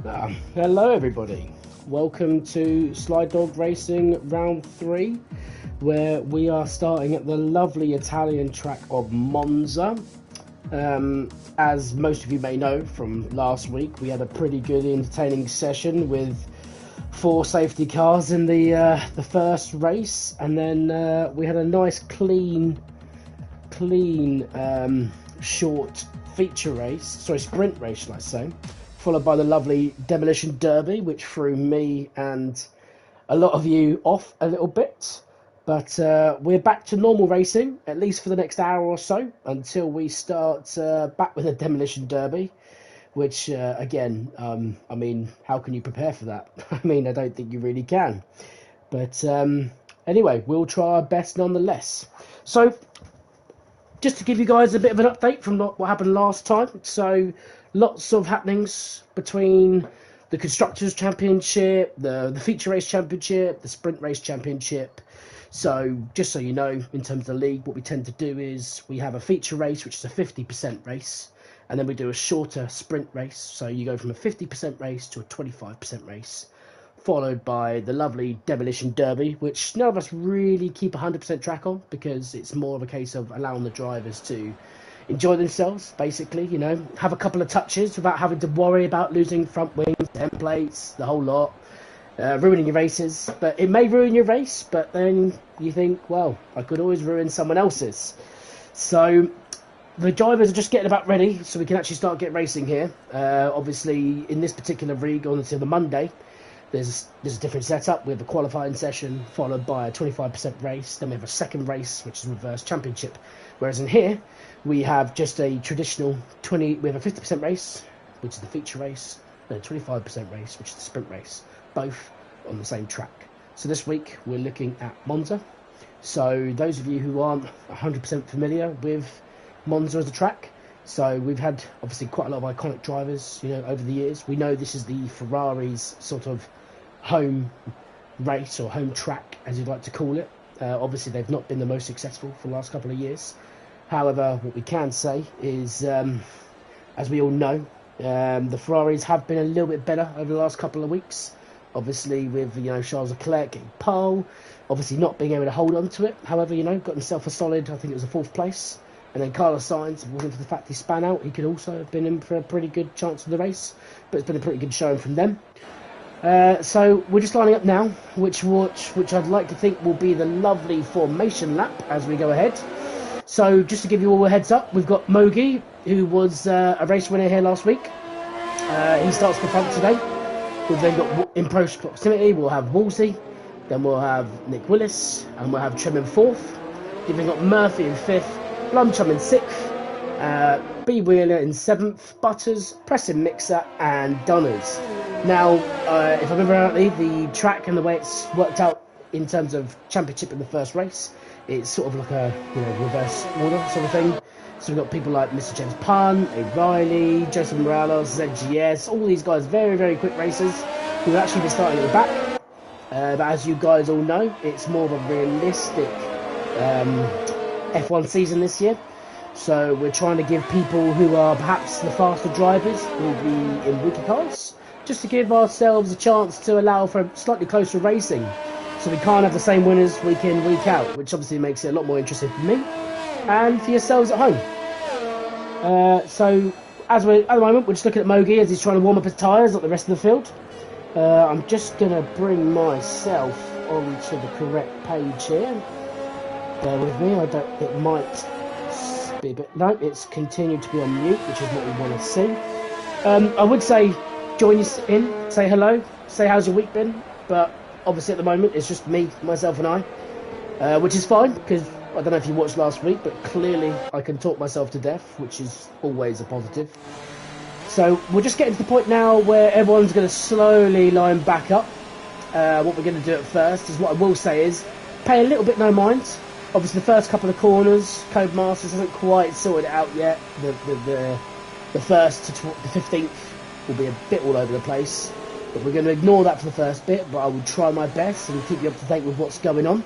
Hello everybody, welcome to Slydog Racing round 3, where we are starting at the lovely Italian track of Monza. As most of you may know from last week, we had a pretty good entertaining session with 4 safety cars in the first race, and then we had a nice clean short sprint race shall I say, followed by the lovely Demolition Derby, which threw me and a lot of you off a little bit. But we're back to normal racing, at least for the next hour or so, until we start back with a Demolition Derby, which, again, I mean, how can you prepare for that? I mean, I don't think you really can. But anyway, we'll try our best nonetheless. So, just to give you guys a bit of an update from what happened last time. So, lots of happenings between the Constructors' Championship, the Feature Race Championship, the Sprint Race Championship. So, just so you know, in terms of the league, what we tend to do is we have a feature race, which is a 50% race, and then we do a shorter sprint race. So you go from a 50% race to a 25% race, followed by the lovely Demolition Derby, which none of us really keep 100% track on, because it's more of a case of allowing the drivers to enjoy themselves, basically, you know, have a couple of touches without having to worry about losing front wings, end plates, the whole lot, ruining your races. But it may ruin your race, but then you think, well, I could always ruin someone else's. So the drivers are just getting about ready, so we can actually start getting racing here. Obviously, in this particular rig, on until the Monday, there's a different setup. We have a qualifying session followed by a 25% race. Then we have a second race, which is a reverse championship. Whereas in here, we have just a traditional we have a 50% race, which is the feature race, and a 25% race, which is the sprint race, both on the same track. So this week, we're looking at Monza. So those of you who aren't 100% familiar with Monza as a track, so we've had obviously quite a lot of iconic drivers, you know, over the years. We know this is the Ferrari's sort of home race, or home track, as you'd like to call it. Obviously, they've not been the most successful for the last couple of years. However, what we can say is, as we all know, the Ferraris have been a little bit better over the last couple of weeks. Obviously, with, you know, Charles Leclerc getting pole, obviously not being able to hold on to it. However, you know, got himself a solid, I think it was a 4th place. And then Carlos Sainz, if it wasn't for the fact he span out, he could also have been in for a pretty good chance of the race. But it's been a pretty good showing from them. So we're just lining up now, which I'd like to think will be the lovely formation lap as we go ahead. So just to give you all a heads up, we've got Mogi, who was a race winner here last week. He starts the front today. We've then got, in close proximity, we'll have Wolsey, then we'll have Nick Willis, and we'll have Trim in 4th. Then we've got Murphy in 5th, Blumchum in 6th, B. Wheeler in 7th, Butters, Preston Mixer, and Donners. Now, if I remember rightly, the track and the way it's worked out in terms of championship in the first race, it's sort of like a, you know, reverse order sort of thing. So we've got people like Mr. James Pun, O'Reilly, Joseph Morales, ZGS, all these guys, very, very quick racers who have actually been starting at the back. But as you guys all know, it's more of a realistic F1 season this year. So we're trying to give people who are perhaps the faster drivers, will be in weaker cars, just to give ourselves a chance to allow for slightly closer racing. So we can't have the same winners week in, week out, which obviously makes it a lot more interesting for me and for yourselves at home. So at the moment, we're just looking at Mogi as he's trying to warm up his tyres, like the rest of the field. I'm just going to bring myself onto the correct page here. Bear with me, it might be a bit, no, it's continued to be on mute, which is what we want to see. I would say join us in, say hello, say how's your week been, but obviously at the moment it's just me, myself and I, which is fine, because I don't know if you watched last week, but clearly I can talk myself to death, which is always a positive. So we're just getting to the point now where everyone's going to slowly line back up. What we're going to do at first is, what I will say is, pay a little bit no mind. Obviously the first couple of corners, Codemasters hasn't quite sorted it out yet. The first to the 15th will be a bit all over the place. But we're going to ignore that for the first bit, but I will try my best and keep you up to date with what's going on.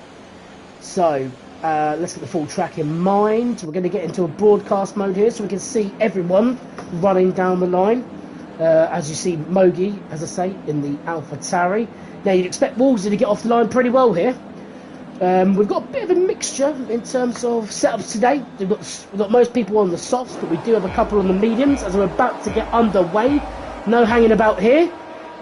So, let's get the full track in mind. We're going to get into a broadcast mode here so we can see everyone running down the line. As you see, Mogi, as I say, in the AlphaTauri. Now, you'd expect Wolsey to get off the line pretty well here. We've got a bit of a mixture in terms of setups today. We've got most people on the softs, but we do have a couple on the mediums as we're about to get underway. No hanging about here.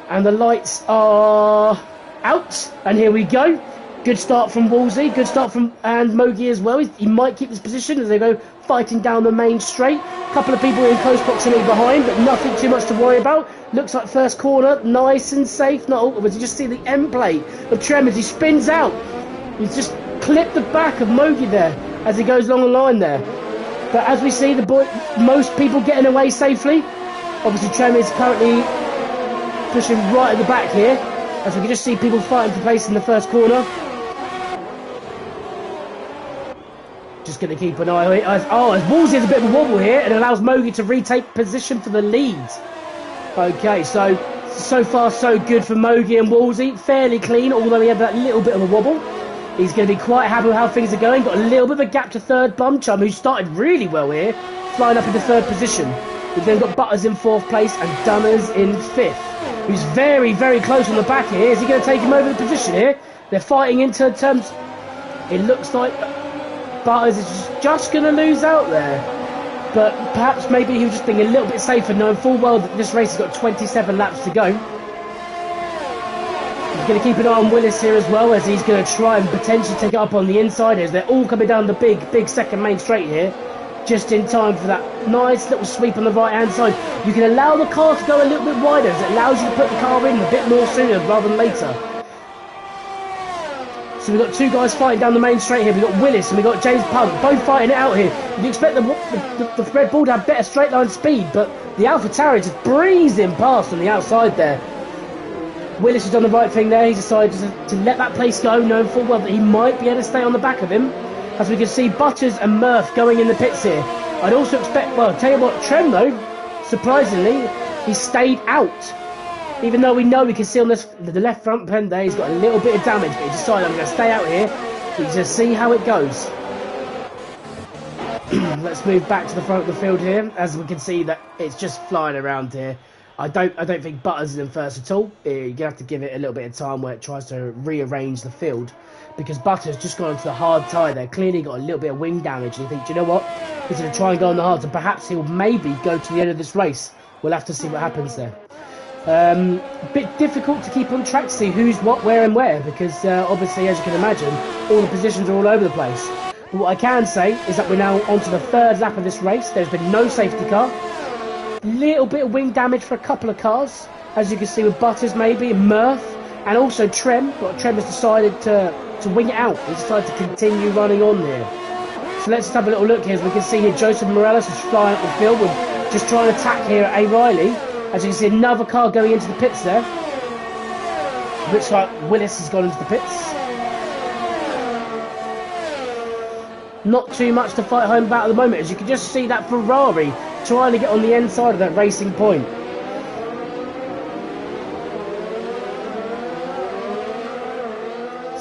And the lights are out. And here we go. Good start from Wolsey. Good start from and Mogi as well. He might keep this position as they go fighting down the main straight. A couple of people in close proximity behind, but nothing too much to worry about. Looks like first corner, nice and safe. Not awkward. You just see the end plate of Trem as he spins out. He's just clipped the back of Mogi there as he goes along the line there. But as we see, most people getting away safely. Obviously, Trem is currently pushing right at the back here, as we can just see people fighting for place in the first corner. Just going to keep an eye on it. As Wolsey has a bit of a wobble here, and allows Mogi to retake position for the lead. Okay, so far so good for Mogi and Wolsey. Fairly clean, although he had that little bit of a wobble. He's going to be quite happy with how things are going. Got a little bit of a gap to third. Bumchum, who started really well here, flying up into third position. We've then got Butters in fourth place and Dunners in fifth, who's very, very close on the back here. Is he going to take him over the position here? They're fighting into terms. It looks like Butters is just going to lose out there. But perhaps maybe he was just being a little bit safer, knowing full well that this race has got 27 laps to go. He's going to keep an eye on Willis here as well, as he's going to try and potentially take it up on the inside as they're all coming down the big second main straight here. Just in time for that nice little sweep on the right hand side. You can allow the car to go a little bit wider as it allows you to put the car in a bit more sooner rather than later. So we've got two guys fighting down the main straight here. We've got Willis and we've got James Punt, both fighting it out here. You expect the Red Bull to have better straight line speed, but the AlphaTauri just breezing past on the outside there. Willis has done the right thing there. He's decided to let that place go, knowing full well that he might be able to stay on the back of him. As we can see Butters and Murph going in the pits here. I'd also expect, well, tell you what, Trem though, surprisingly, he stayed out. Even though we know we can see on the left front fender there, he's got a little bit of damage, but he decided I'm going to stay out here. We just see how it goes. Let's move back to the front of the field here, as we can see that it's just flying around here. I don't think Butters is in first at all. You're going to have to give it a little bit of time where it tries to rearrange the field, because Butters just gone into the hard tyre there. Clearly got a little bit of wing damage. And you think, do you know what? He's going to try and go on the hards, and perhaps he'll maybe go to the end of this race. We'll have to see what happens there. A bit difficult to keep on track to see who's what, where and where, because obviously, as you can imagine, all the positions are all over the place. But what I can say is that we're now onto the third lap of this race. There's been no safety car. Little bit of wing damage for a couple of cars, as you can see with Butters maybe, Murph, and also Trem. But Trem has decided to wing it out. He's decided to continue running on here. So let's have a little look here. As we can see here, Joseph Morales is flying up the field with just trying to attack here at A. Riley. As you can see, another car going into the pits there. Looks like Willis has gone into the pits. Not too much to fight home about at the moment, as you can just see that Ferrari trying to get on the end side of that racing point.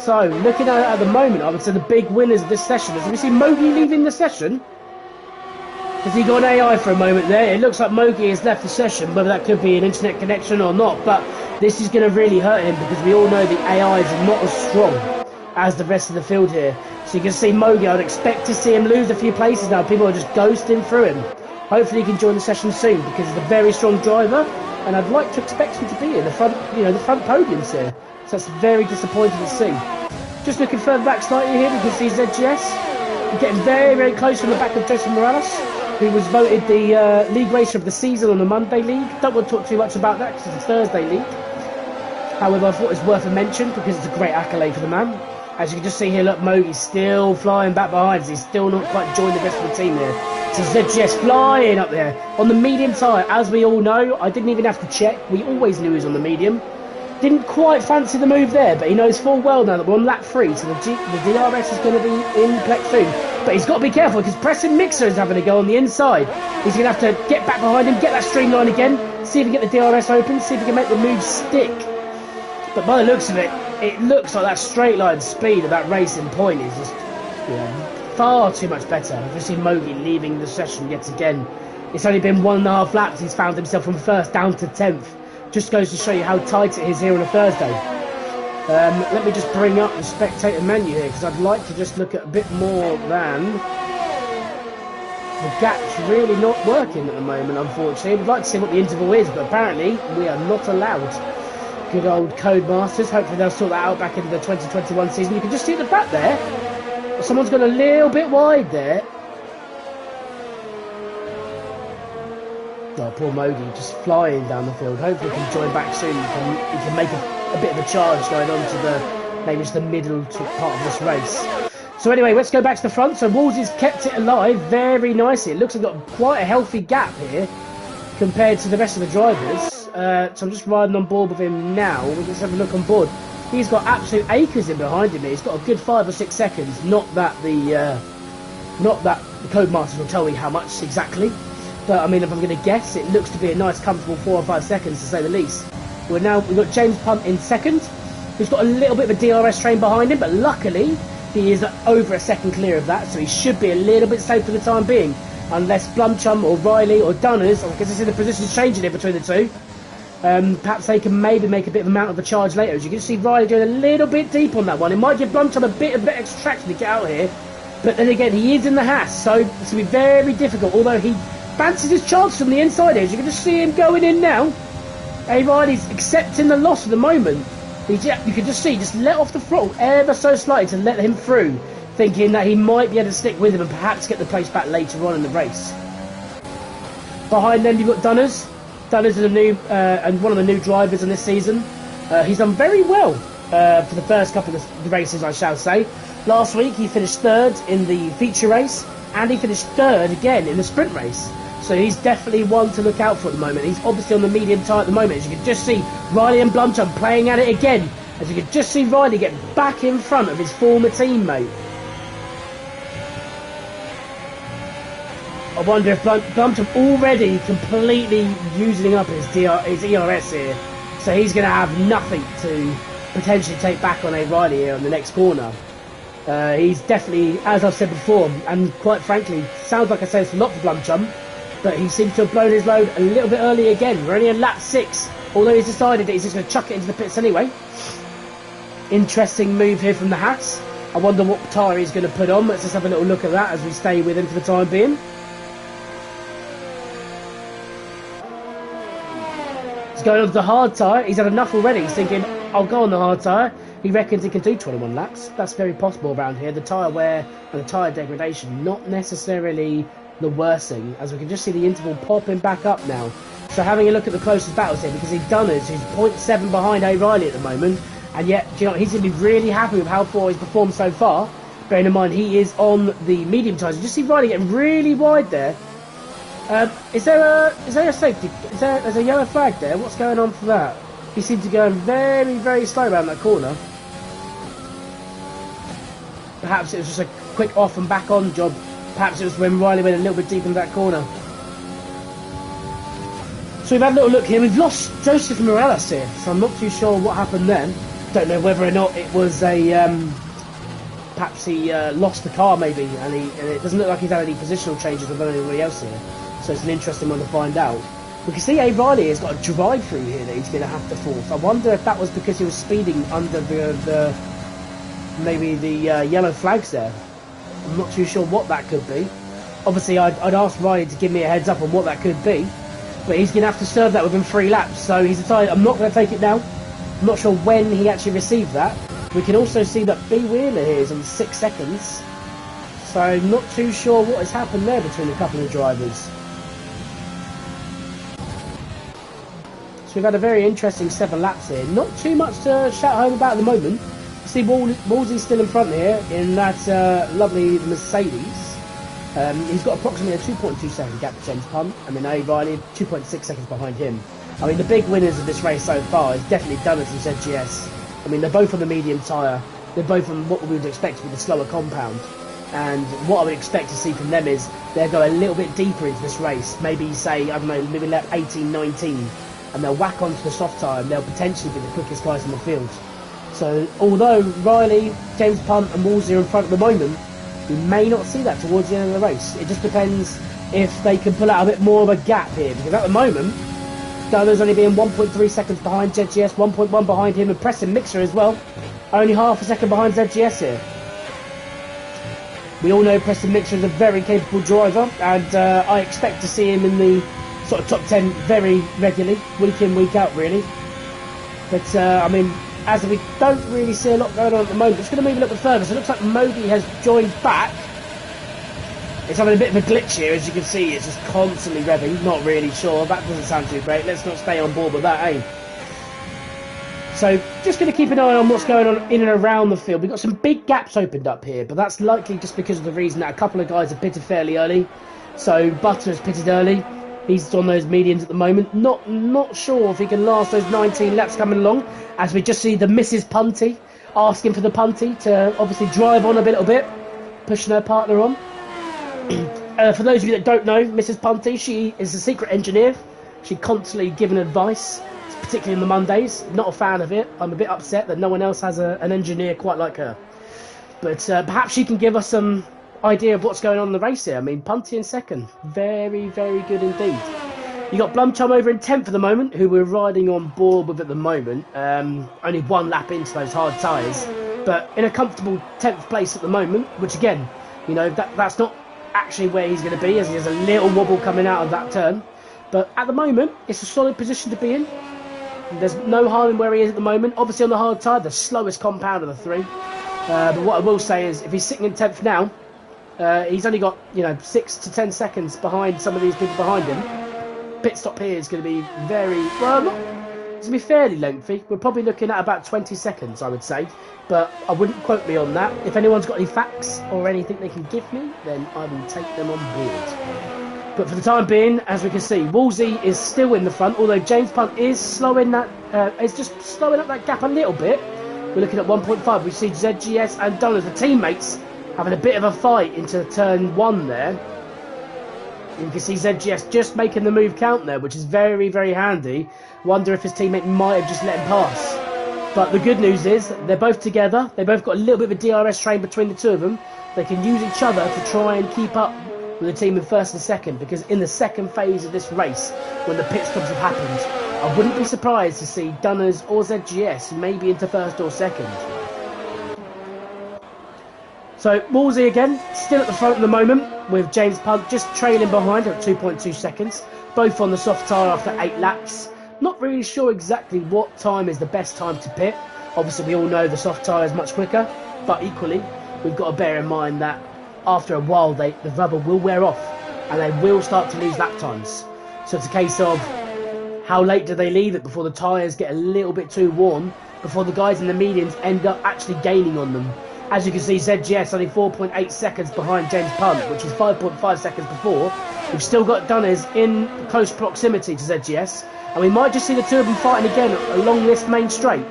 So, looking at the moment, I would say the big winners of this session. As we see Mogi leaving the session. Has he got AI for a moment there? It looks like Mogi has left the session, whether that could be an internet connection or not. But this is going to really hurt him, because we all know the AI is not as strong as the rest of the field here. So you can see Mogi, I'd expect to see him lose a few places now. People are just ghosting through him. Hopefully he can join the session soon, because he's a very strong driver, and I'd like to expect him to be in the front, the front podiums here. So that's very disappointing to see. Just looking further back slightly here, we can see ZGS getting very, very close from the back of Joseph Morales, who was voted the league racer of the season on the Monday league. Don't want to talk too much about that because it's a Thursday league. However, I thought it was worth a mention because it's a great accolade for the man. As you can just see here, look, Mogi's still flying back behind us. He's still not quite joined the rest of the team here. So ZGS flying up there on the medium tyre. As we all know, I didn't even have to check. We always knew he was on the medium. Didn't quite fancy the move there, but he knows full well now that we're on lap 3, so the DRS is going to be in plek soon. But he's got to be careful, because Preston Mixer is having to go on the inside. He's going to have to get back behind him, get that streamline again, see if he can get the DRS open, see if he can make the move stick. But by the looks of it, it looks like that straight line speed of that racing point is just far too much better. We've seen Mogi leaving the session yet again. It's only been 1.5 laps. He's found himself from first down to 10th. Just goes to show you how tight it is here on a Thursday. Let me just bring up the spectator menu here because I'd like to just look at a bit more than... The gap's really not working at the moment, unfortunately. We'd like to see what the interval is, but apparently we are not allowed. Good old Codemasters. Hopefully they'll sort that out back into the 2021 season. You can just see at the back there. Someone's gone a little bit wide there. Oh, poor Mogi, just flying down the field. Hopefully he can join back soon. He can make a bit of a charge going on to the, maybe it's the middle part of this race. So anyway, let's go back to the front. So Wolsey's kept it alive very nicely. It looks like we've got quite a healthy gap here compared to the rest of the drivers. So I'm just riding on board with him now. We'll just have a look on board. He's got absolute acres in behind him. He's got a good 5 or 6 seconds. Not that the Codemasters will tell me how much exactly. But I mean, if I'm going to guess, it looks to be a nice, comfortable 4 or 5 seconds to say the least. We've got James Punt in second, who's got a little bit of a DRS train behind him, but luckily he is over a second clear of that, so he should be a little bit safe for the time being, unless Blumchum or Riley or Dunners, I guess I see the positions changing here between the two. Perhaps they can maybe make a bit of amount of a charge later. As you can see, Riley doing a little bit deep on that one. It might give Blumchum a bit of extra traction to get out here, but then again, he is in the Haas, so it's going to be very difficult, although he fancies his chance from the inside edge. You can just see him going in now. Riley's accepting the loss at the moment. You can just see, just let off the throttle ever so slightly to let him through, thinking that he might be able to stick with him and perhaps get the place back later on in the race. Behind them you've got Dunners. Dunners is a new and one of the new drivers in this season. He's done very well for the first couple of the races, I shall say. Last week he finished third in the feature race, and he finished third again in the sprint race. So he's definitely one to look out for at the moment. He's obviously on the medium tyre at the moment. As you can just see, Riley and Blumchum playing at it again. As you can just see Riley get back in front of his former teammate. I wonder if Blumchum already completely using up his ERS here. So he's going to have nothing to potentially take back on a Riley here on the next corner. He's definitely, as I've said before, and quite frankly, sounds like I say it's a lot for Blumchum, but he seems to have blown his load a little bit early again. We're only in lap 6, although he's decided that he's just going to chuck it into the pits anyway. Interesting move here from the Hats. I wonder what tyre he's going to put on. Let's just have a little look at that as we stay with him for the time being. He's going on to the hard tyre. He's had enough already. He's thinking, I'll go on the hard tyre. He reckons he can do 21 laps. That's very possible around here. The tyre wear and the tyre degradation, not necessarily the worst thing, as we can just see the interval popping back up now. So having a look at the closest battles here, because he Dunners, who's 0.7 behind Riley at the moment, and yet, do you know, he's going to be really happy with how far he's performed so far. Bearing in mind, he is on the medium tyres. You just see Riley getting really wide there. Is there a safety? There's a yellow flag there. What's going on for that? He seems to go very slow around that corner. Perhaps it was just a quick off and back on job. Perhaps it was when Riley went a little bit deep in that corner. So we've had a little look here. We've lost Joseph Morales here, so I'm not too sure what happened then. Don't know whether or not it was a... perhaps he lost the car maybe, and it doesn't look like he's had any positional changes with anybody else here. So it's an interesting one to find out. We can see Riley has got a drive-through here that he's going to have to force. I wonder if that was because he was speeding under maybe the yellow flags there. I'm not too sure what that could be. Obviously, I'd asked Riley to give me a heads up on what that could be, but he's going to have to serve that within 3 laps. So he's decided, I'm not going to take it now. I'm not sure when he actually received that. We can also see that B. Wheeler here is on 6 seconds. So not too sure what has happened there between a couple of drivers. So we've had a very interesting 7 laps here. Not too much to shout home about at the moment. You see Wolsey's still in front here in that lovely Mercedes. He's got approximately a 2.2 second gap to James Punt, and then Riley 2.6 seconds behind him. I mean, the big winners of this race so far is definitely Dunners and ZGS. I mean, they're both on the medium tyre. They're both on what we would expect to be the slower compound. And what I would expect to see from them is they'll go a little bit deeper into this race. Maybe say, I don't know, maybe lap 18, 19. And they'll whack onto the soft tyre and they'll potentially be the quickest guys in the field. So although Riley, James Punt and Wolsey are in front at the moment, we may not see that towards the end of the race. It just depends if they can pull out a bit more of a gap here, because at the moment, Dunner's only being 1.3 seconds behind ZGS, 1.1 behind him, and Preston Mixer as well, only half a second behind ZGS here. We all know Preston Mixer is a very capable driver, and I expect to see him in the sort of top 10 very regularly, week in, week out, really. But, I mean, as we don't really see a lot going on at the moment, just going to move a little bit further. So it looks like Mogi has joined back. It's having a bit of a glitch here, as you can see. It's just constantly revving. Not really sure. That doesn't sound too great. Let's not stay on board with that, eh? So, just going to keep an eye on what's going on in and around the field. We've got some big gaps opened up here, but that's likely just because of the reason that a couple of guys have pitted fairly early. So, Butter's pitted early. He's on those mediums at the moment. Not sure if he can last those 19 laps coming along, as we just see the Mrs. Punty asking for the Punty to obviously drive on a little bit, pushing her partner on. For those of you that don't know, Mrs. Punty, she is a secret engineer. She constantly giving advice, particularly on the Mondays. Not a fan of it. I'm a bit upset that no one else has an engineer quite like her. But perhaps she can give us some idea of what's going on in the race here. I mean, Punty in second. Very, very good indeed. You got Blumchum over in 10th at the moment, who we're riding on board with at the moment. Only one lap into those hard tyres. But in a comfortable 10th place at the moment, which again, you know, that's not actually where he's going to be, as he has a little wobble coming out of that turn. But at the moment, it's a solid position to be in. There's no harm in where he is at the moment. Obviously on the hard tyre, the slowest compound of the three. But what I will say is, if he's sitting in 10th now, he's only got, 6 to 10 seconds behind some of these people behind him. Pit stop here is going to be very, well, it's going to be fairly lengthy. We're probably looking at about 20 seconds, I would say. But I wouldn't quote me on that. If anyone's got any facts or anything they can give me, then I will take them on board. But for the time being, as we can see, Wolsey is still in the front, although James Punt is slowing that, is just slowing up that gap a little bit. We're looking at 1.5. We see ZGS and Dunners, the teammates, having a bit of a fight into turn 1 there. You can see ZGS just making the move count there, which is very, very handy. Wonder if his teammate might have just let him pass. But the good news is they're both together. They both got a little bit of a DRS train between the two of them. They can use each other to try and keep up with the team in first and second, because in the second phase of this race, when the pit stops have happened, I wouldn't be surprised to see Dunners or ZGS maybe into first or second. So Wolsey again, still at the front at the moment, with James Punt just trailing behind at 2.2 seconds, both on the soft tyre after 8 laps. Not really sure exactly what time is the best time to pit. Obviously we all know the soft tyre is much quicker, but equally we've got to bear in mind that after a while the rubber will wear off and they will start to lose lap times. So it's a case of how late do they leave it before the tyres get a little bit too warm, before the guys in the mediums end up actually gaining on them. As you can see, ZGS only 4.8 seconds behind James Punt, which was 5.5 seconds before. We've still got Dunners in close proximity to ZGS, and we might just see the two of them fighting again along this main straight.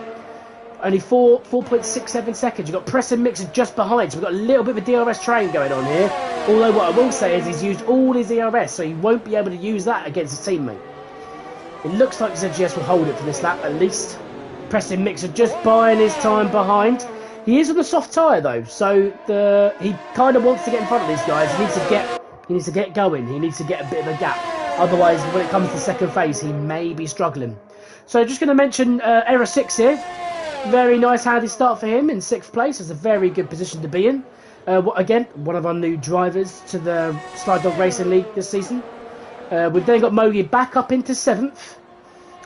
Only 4.67 seconds. You've got Preston Mixer just behind, so we've got a little bit of a DRS train going on here. Although what I will say is he's used all his ERS, so he won't be able to use that against his teammate. It looks like ZGS will hold it for this lap at least. Preston Mixer just buying his time behind. He is on the soft tyre though, so he kind of wants to get in front of these guys. He needs to get going. He needs to get a bit of a gap. Otherwise, when it comes to the second phase, he may be struggling. So just going to mention Error 6 here. Very nice handy start for him in 6th place. It's a very good position to be in. Again, one of our new drivers to the Slydog Racing League this season. We've then got Mogi back up into 7th.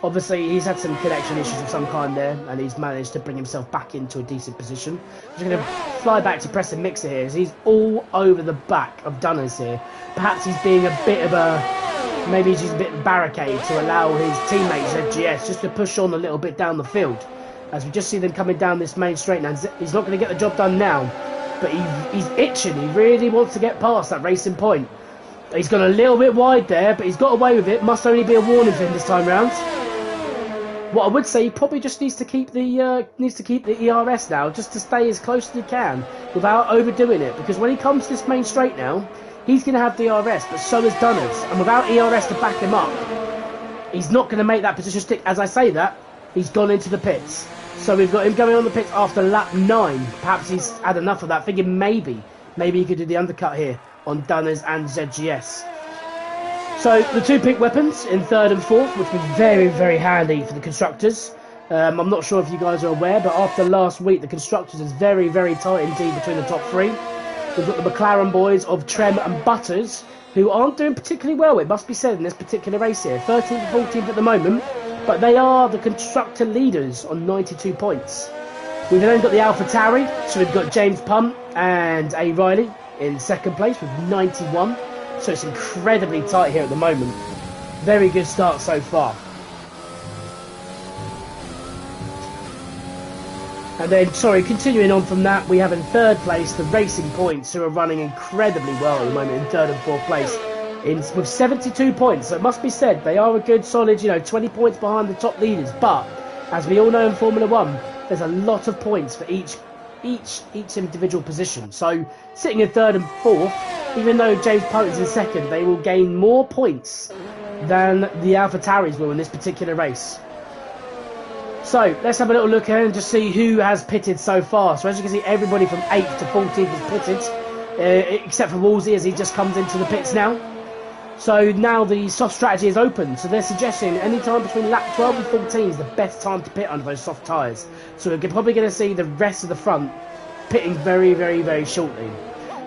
Obviously, he's had some connection issues of some kind there, and he's managed to bring himself back into a decent position. I'm just going to fly back to Preston Mixer here, as he's all over the back of Dunners here. Perhaps he's being a bit of a... Maybe he's just a bit barricade to allow his teammates ZGS just to push on a little bit down the field. As we just see them coming down this main straight now. He's not going to get the job done now, but he's itching. He really wants to get past that racing point. He's gone a little bit wide there, but he's got away with it. Must only be a warning for him this time round. What I would say, he probably just needs to keep the ERS now, just to stay as close as he can without overdoing it. Because when he comes to this main straight now, he's going to have DRS, but so is Dunners. And without ERS to back him up, he's not going to make that position stick. As I say that, he's gone into the pits. So we've got him going on the pits after lap 9. Perhaps he's had enough of that, thinking maybe maybe he could do the undercut here on Dunners and ZGS. So the two pick weapons in third and fourth, which was very, very handy for the constructors. I'm not sure if you guys are aware, but after last week, the constructors is very, very tight indeed between the top three. We've got the McLaren boys of Trem and Butters, who aren't doing particularly well, it must be said, in this particular race here. 13th and 14th at the moment, but they are the constructor leaders on 92 points. We've then got the AlphaTauri, so we've got James Punt and A. Riley in second place with 91. So it's incredibly tight here at the moment. Very good start so far. And then, continuing on from that, we have in third place the Racing Points, who are running incredibly well at the moment in third and fourth place with 72 points. So it must be said, they are a good solid, 20 points behind the top leaders. But, as we all know in Formula 1, there's a lot of points for each individual position. So, sitting in third and fourth, even though James Punt is in second, they will gain more points than the AlphaTauris will in this particular race. So, let's have a little look here and just see who has pitted so far. So, as you can see, everybody from 8th to 14th has pitted, except for Wolsey as he just comes into the pits now. So, now the soft strategy is open. So, they're suggesting any time between lap 12 and 14 is the best time to pit under those soft tyres. So, we're probably going to see the rest of the front pitting very, very, very shortly.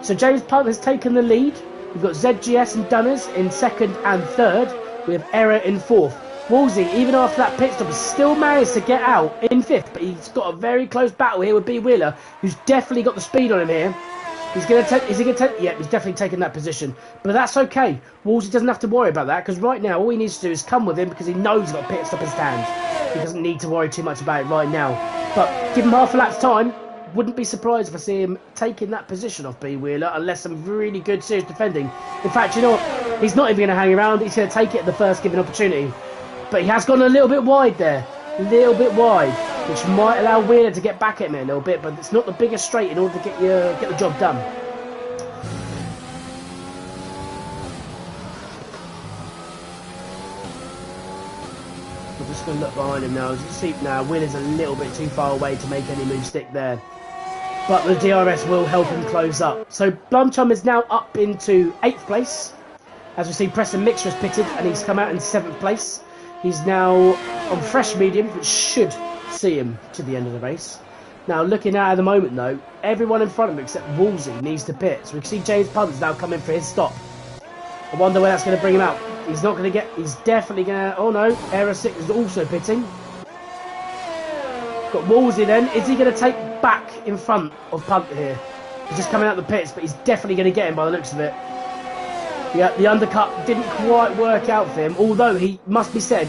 So, James Punt has taken the lead. We've got ZGS and Dunners in second and third. We have Error in fourth. Wolsey, even after that pit stop, has still managed to get out in fifth, but he's got a very close battle here with B. Wheeler, who's definitely got the speed on him here. He's going to take, is he going to take, yeah, he's definitely taken that position. But that's okay. Wolsey doesn't have to worry about that, because right now all he needs to do is come with him, because he knows he's got a pit stop in his hand. He doesn't need to worry too much about it right now. But give him half a lap's time, wouldn't be surprised if I see him taking that position off B. Wheeler, unless some really good, serious defending. In fact, you know what? He's not even going to hang around. He's going to take it at the first given opportunity. But he has gone a little bit wide there. A little bit wide, which might allow Wheeler to get back at me a little bit, but it's not the biggest straight in order to get the job done. I'm just going to look behind him now. As you see now, Wheeler's a little bit too far away to make any move stick there. But the DRS will help him close up. So Blumchum is now up into 8th place. As we see, Preston Mixer has pitted and he's come out in 7th place. He's now on fresh medium, which should see him to the end of the race. Now, looking at the moment, though, everyone in front of him except Wolsey needs to pit. So we can see James Punt's now coming for his stop. I wonder where that's going to bring him out. He's not going to get... He's definitely going to... Oh, no. Error 6 is also pitting. Got Wolsey then. Is he going to take back in front of Punt here? He's just coming out the pits, but he's definitely going to get him by the looks of it. Yeah, the undercut didn't quite work out for him, although he must be said,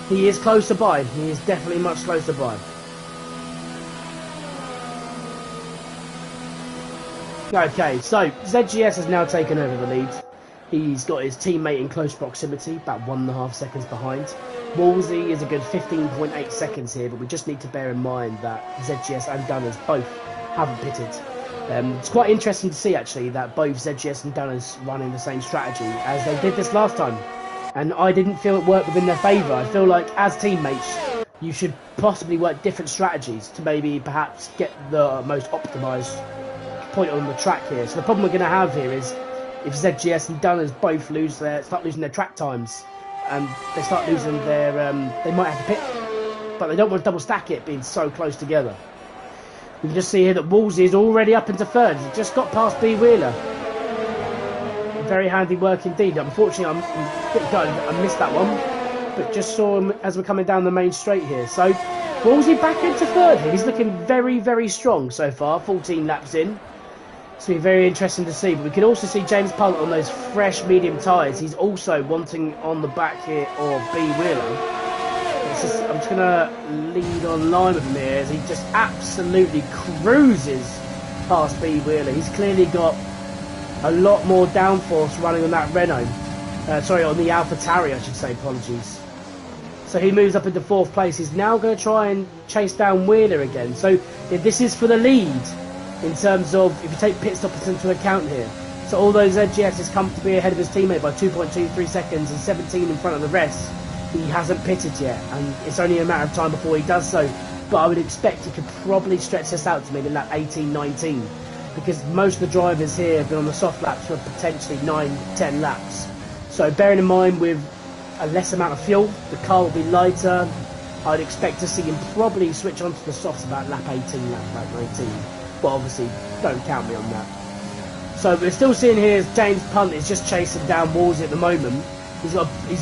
he is closer by. He is definitely much closer by. Okay, so ZGS has now taken over the lead. He's got his teammate in close proximity, about 1.5 seconds behind. Wolsey is a good 15.8 seconds here, but we just need to bear in mind that ZGS and Dunners both haven't pitted. It's quite interesting to see, actually, that both ZGS and Dunners running the same strategy as they did this last time. And I didn't feel it worked within their favour. I feel like, as teammates, you should possibly work different strategies to maybe perhaps get the most optimised point on the track here. So the problem we're going to have here is if ZGS and Dunners both start losing their track times, and they start losing their... they might have to pit, but they don't want to double stack it being so close together. You can just see here that Wolsey is already up into third. He's just got past B. Wheeler. Very handy work indeed. Unfortunately, I'm a bit gutted I missed that one. But just saw him as we're coming down the main straight here. So, Wolsey back into third here. He's looking very, very strong so far. 14 laps in. It's going to be very interesting to see. But we can also see James Punt on those fresh medium tyres. He's also wanting on the back here of B. Wheeler. I'm just going to lead on line with him here as he just absolutely cruises past B. Wheeler. He's clearly got a lot more downforce running on that Renault. On the AlphaTauri, I should say, apologies. So he moves up into 4th place. He's now going to try and chase down Wheeler again. So this is for the lead in terms of, if you take pit stoppers into account here. So although ZGS has come to be ahead of his teammate by 2.23 seconds and 17 in front of the rest, he hasn't pitted yet, and it's only a matter of time before he does so. But I would expect he could probably stretch this out to maybe lap 18, 19. because most of the drivers here have been on the soft laps for potentially 9-10 laps. So bearing in mind with a less amount of fuel, the car will be lighter. I'd expect to see him probably switch onto the softs about lap 18, lap 19. But obviously, don't count me on that. So we're still seeing here as James Punt is just chasing down Wolsey at the moment. He's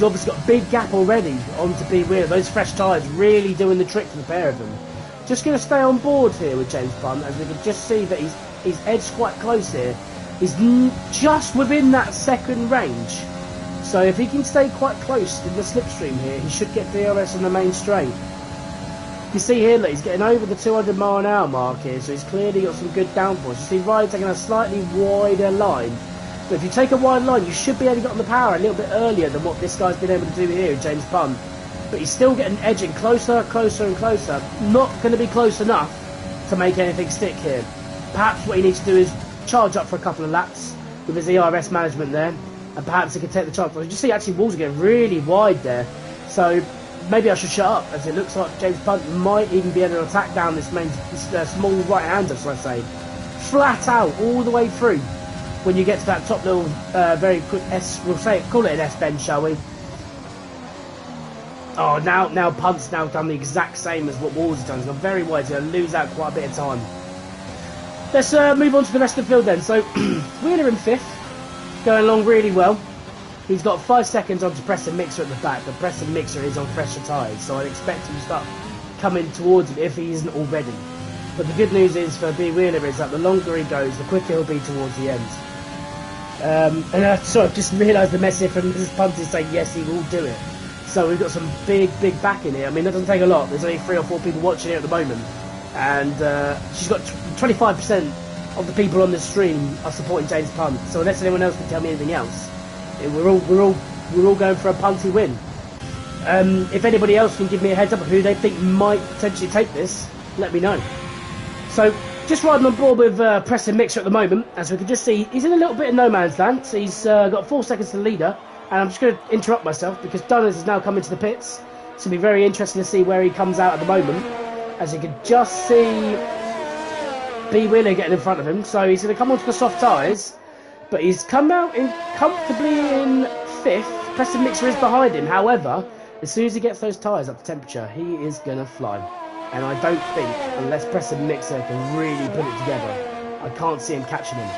obviously got a big gap already onto B Wheeler. Those fresh tyres really doing the trick for the pair of them. Just going to stay on board here with James Punt, as we can just see that he's edged quite close here. He's just within that second range. So if he can stay quite close in the slipstream here, he should get DRS on the main straight. You see here, look, he's getting over the 200 mile an hour mark here, so he's clearly got some good downforce. You see Ryan taking a slightly wider line. But if you take a wide line, you should be able to get on the power a little bit earlier than what this guy's been able to do here, James Punt. But he's still getting edging closer, closer and closer. Not going to be close enough to make anything stick here. Perhaps what he needs to do is charge up for a couple of laps with his ERS management there. And perhaps he can take the chance. You see actually Wolves are getting really wide there. So maybe I should shut up, as it looks like James Punt might even be able to attack down this small right-hander, shall I say. Flat out, all the way through. When you get to that top little, very quick S, call it an S-bend, shall we? Oh, now Punt's now done the exact same as what Wolves has done. He's gone very wide, so he'll lose out quite a bit of time. Let's move on to the rest of the field then. So, Wheeler in 5th, going along really well. He's got 5 seconds onto Preston Mixer at the back, but Preston Mixer is on fresher tyres, so I'd expect him to start coming towards him if he isn't already. But the good news is for B Wheeler is that the longer he goes, the quicker he'll be towards the end. And I sort of just realised the message from Mrs. Punt is saying yes, he will do it. So we've got some big back in here. I mean, that doesn't take a lot. There's only 3 or 4 people watching here at the moment, and she's got 25% of the people on the stream are supporting James Punt. So unless anyone else can tell me anything else, we're all going for a punty win. If anybody else can give me a heads up of who they think might potentially take this, let me know. So just riding on board with Preston Mixer at the moment, as we can just see, he's in a little bit of no man's land. So he's got 4 seconds to the leader, and I'm just going to interrupt myself because Dunners is now coming to the pits. It's going to be very interesting to see where he comes out at the moment, as you can just see B Wheeler getting in front of him. So he's going to come onto the soft tyres, but he's come out comfortably in 5th. Preston Mixer is behind him. However, as soon as he gets those tyres up to temperature, he is going to fly. And I don't think, unless Preston Mixer can really put it together, I can't see him catching him.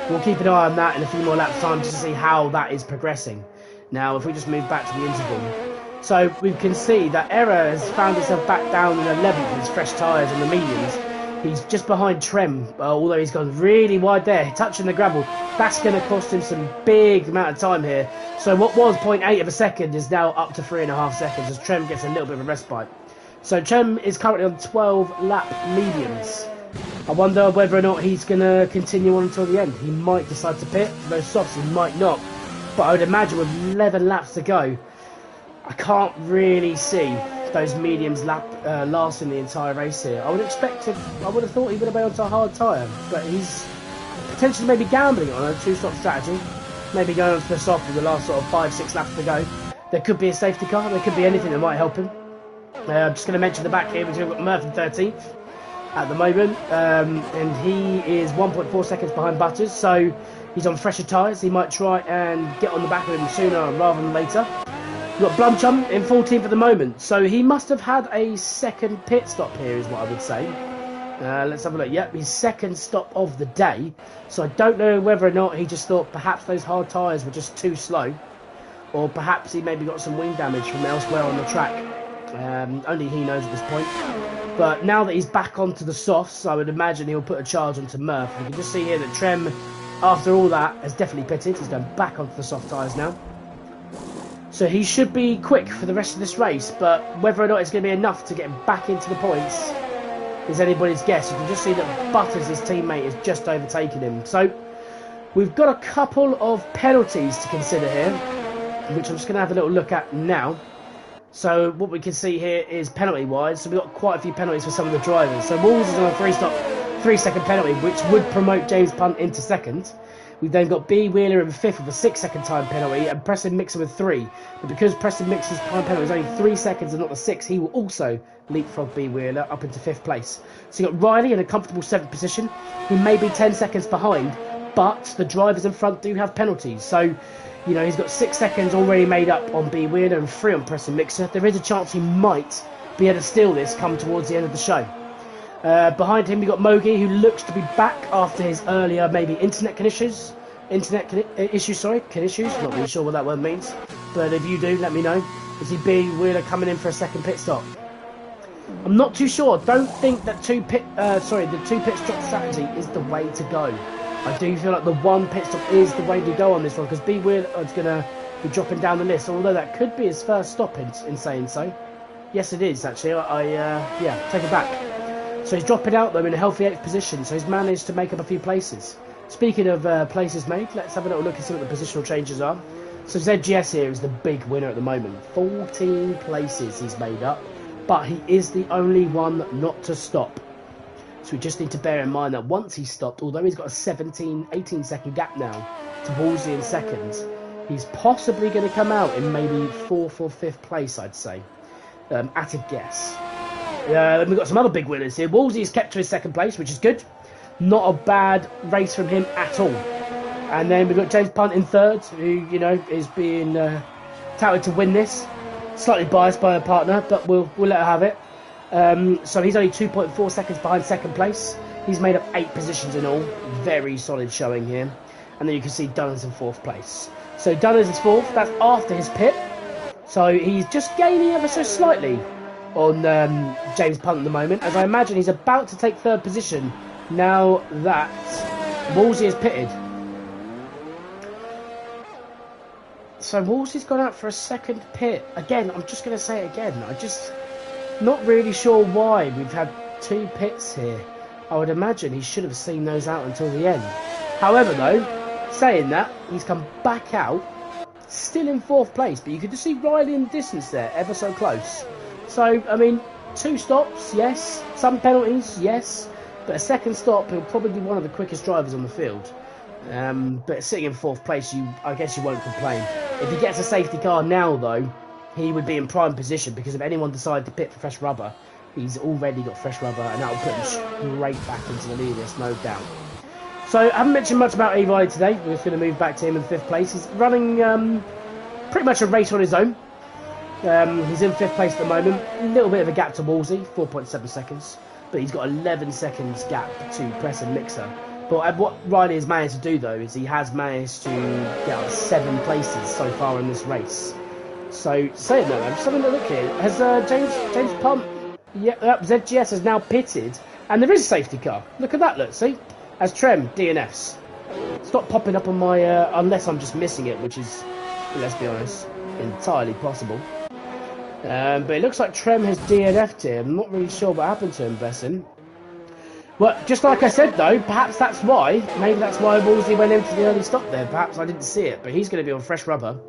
We'll keep an eye on that in a few more laps time just to see how that is progressing. Now, if we just move back to the interval. So we can see that Error has found himself back down in 11th with his fresh tyres on the mediums. He's just behind Trem, although he's gone really wide there, touching the gravel. That's going to cost him some big amount of time here. So what was 0.8 of a second is now up to 3.5 seconds as Trem gets a little bit of a respite. So Trem is currently on 12 lap mediums. I wonder whether or not he's going to continue on until the end. He might decide to pit. For those softs, he might not. But I would imagine with 11 laps to go, I can't really see those mediums lasting the entire race here. I would have thought he would have been onto a hard tyre, but he's potentially maybe gambling on a 2-stop strategy. Maybe going onto the soft with the last sort of 5-6 laps to go. There could be a safety car, there could be anything that might help him. I'm just going to mention the back here, we've got Murphy 13th at the moment, and he is 1.4 seconds behind Butters, so he's on fresher tyres. He might try and get on the back of him sooner rather than later. We've got Blumchum in 14th at the moment, so he must have had a second pit stop here is what I would say. Let's have a look. Yep, his second stop of the day, so I don't know whether or not he just thought perhaps those hard tyres were just too slow, or perhaps he maybe got some wing damage from elsewhere on the track. Only he knows at this point. But now that he's back onto the softs, I would imagine he'll put a charge onto Murph. You can just see here that Trem, after all that, has definitely pitted. He's going back onto the soft tyres now. So he should be quick for the rest of this race, but whether or not it's going to be enough to get him back into the points is anybody's guess. You can just see that Butters, his teammate, is just overtaking him. So we've got a couple of penalties to consider here, which I'm just going to have a little look at now. So what we can see here is penalty-wise. So we've got quite a few penalties for some of the drivers. So Walls is on a 3-second penalty, which would promote James Punt into second. We've then got B Wheeler in 5th with a 6-second time penalty and Preston Mixer with 3. But because Preston Mixer's time penalty is only 3 seconds and not the 6, he will also leapfrog B Wheeler up into 5th place. So you've got Riley in a comfortable 7th position. He may be 10 seconds behind, but the drivers in front do have penalties. So, you know, he's got 6 seconds already made up on B Wheeler and 3 on Preston Mixer. There is a chance he might be able to steal this come towards the end of the show. Behind him, we've got Mogi, who looks to be back after his earlier maybe internet issues. Not really sure what that word means. But if you do, let me know. Is he B Wheeler coming in for a second pit stop? I'm not too sure. Don't think that the 2 pit stop strategy is the way to go. I do feel like the 1 pit stop is the way to go on this one, because B Wheeler is going to be dropping down the list, although that could be his first stop in saying so. Yes, it is, actually. Yeah, take it back. So he's dropping out, though, in a healthy 8th position, so he's managed to make up a few places. Speaking of places made, let's have a little look and see what the positional changes are. So ZGS here is the big winner at the moment. 14 places he's made up, but he is the only one not to stop. So we just need to bear in mind that once he stopped, although he's got a 18 second gap now to Wolsey in 2nd, he's possibly going to come out in maybe 4th or 5th place, I'd say, at a guess. We've got some other big winners here. Wolsey's kept to his 2nd place, which is good. Not a bad race from him at all. And then we've got James Punt in 3rd, who, you know, is being touted to win this. Slightly biased by a partner, but we'll let her have it. So he's only 2.4 seconds behind 2nd place. He's made up 8 positions in all. Very solid showing here. And then you can see Dunners in 4th place. So Dunners is 4th. That's after his pit. So he's just gaining ever so slightly on James Punt at the moment, as I imagine he's about to take 3rd position now that Wolsey is pitted. So Wolsey's gone out for a 2nd pit. Again, I'm just going to say it again. I'm just not really sure why we've had 2 pits here. I would imagine he should have seen those out until the end. However, though, saying that, he's come back out, still in 4th place, but you could just see Riley in the distance there, ever so close. So, I mean, 2 stops, yes. Some penalties, yes. But a 2nd stop, he'll probably be one of the quickest drivers on the field. But sitting in 4th place, I guess you won't complain. If he gets a safety car now, though, he would be in prime position, because if anyone decided to pit for fresh rubber, he's already got fresh rubber, and that will put him straight back into the lead, there's no doubt. So, I haven't mentioned much about Riley today. We're just going to move back to him in 5th place. He's running pretty much a race on his own. He's in 5th place at the moment. A little bit of a gap to Wolsey, 4.7 seconds. But he's got 11 seconds gap to Preston Mixer. But what Riley has managed to do, though, is he has managed to get out 7 places so far in this race. So, saying that, I'm just having a look here. Has James Punt... Yeah, ZGS has now pitted. And there is a safety car. Look at that, look, see? As Trem, DNFs. It's not popping up on my... unless I'm just missing it, which is, let's be honest, entirely possible. But it looks like Trem has DNF'd here. I'm not really sure what happened to him, bless him. Well, just like I said, though, perhaps that's why. Maybe that's why Wolsey went in for the early stop there. Perhaps I didn't see it. But he's going to be on fresh rubber.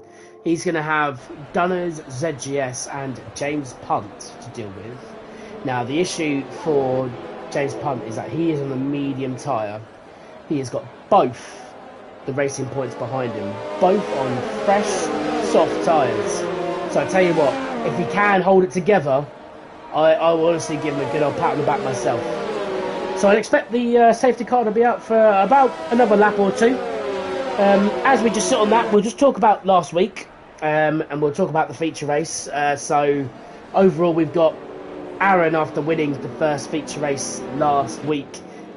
He's going to have Dunners, ZGS and James Punt to deal with. Now, the issue for James Punt is that he is on the medium tyre. He has got both the racing points behind him. Both on fresh, soft tyres. So I tell you what, if he can hold it together, I will honestly give him a good old pat on the back myself. So I'd expect the safety car to be out for about another lap or 2. As we just sit on that, we'll just talk about last week, and we'll talk about the feature race. So overall, we've got Aaron, after winning the first feature race last week,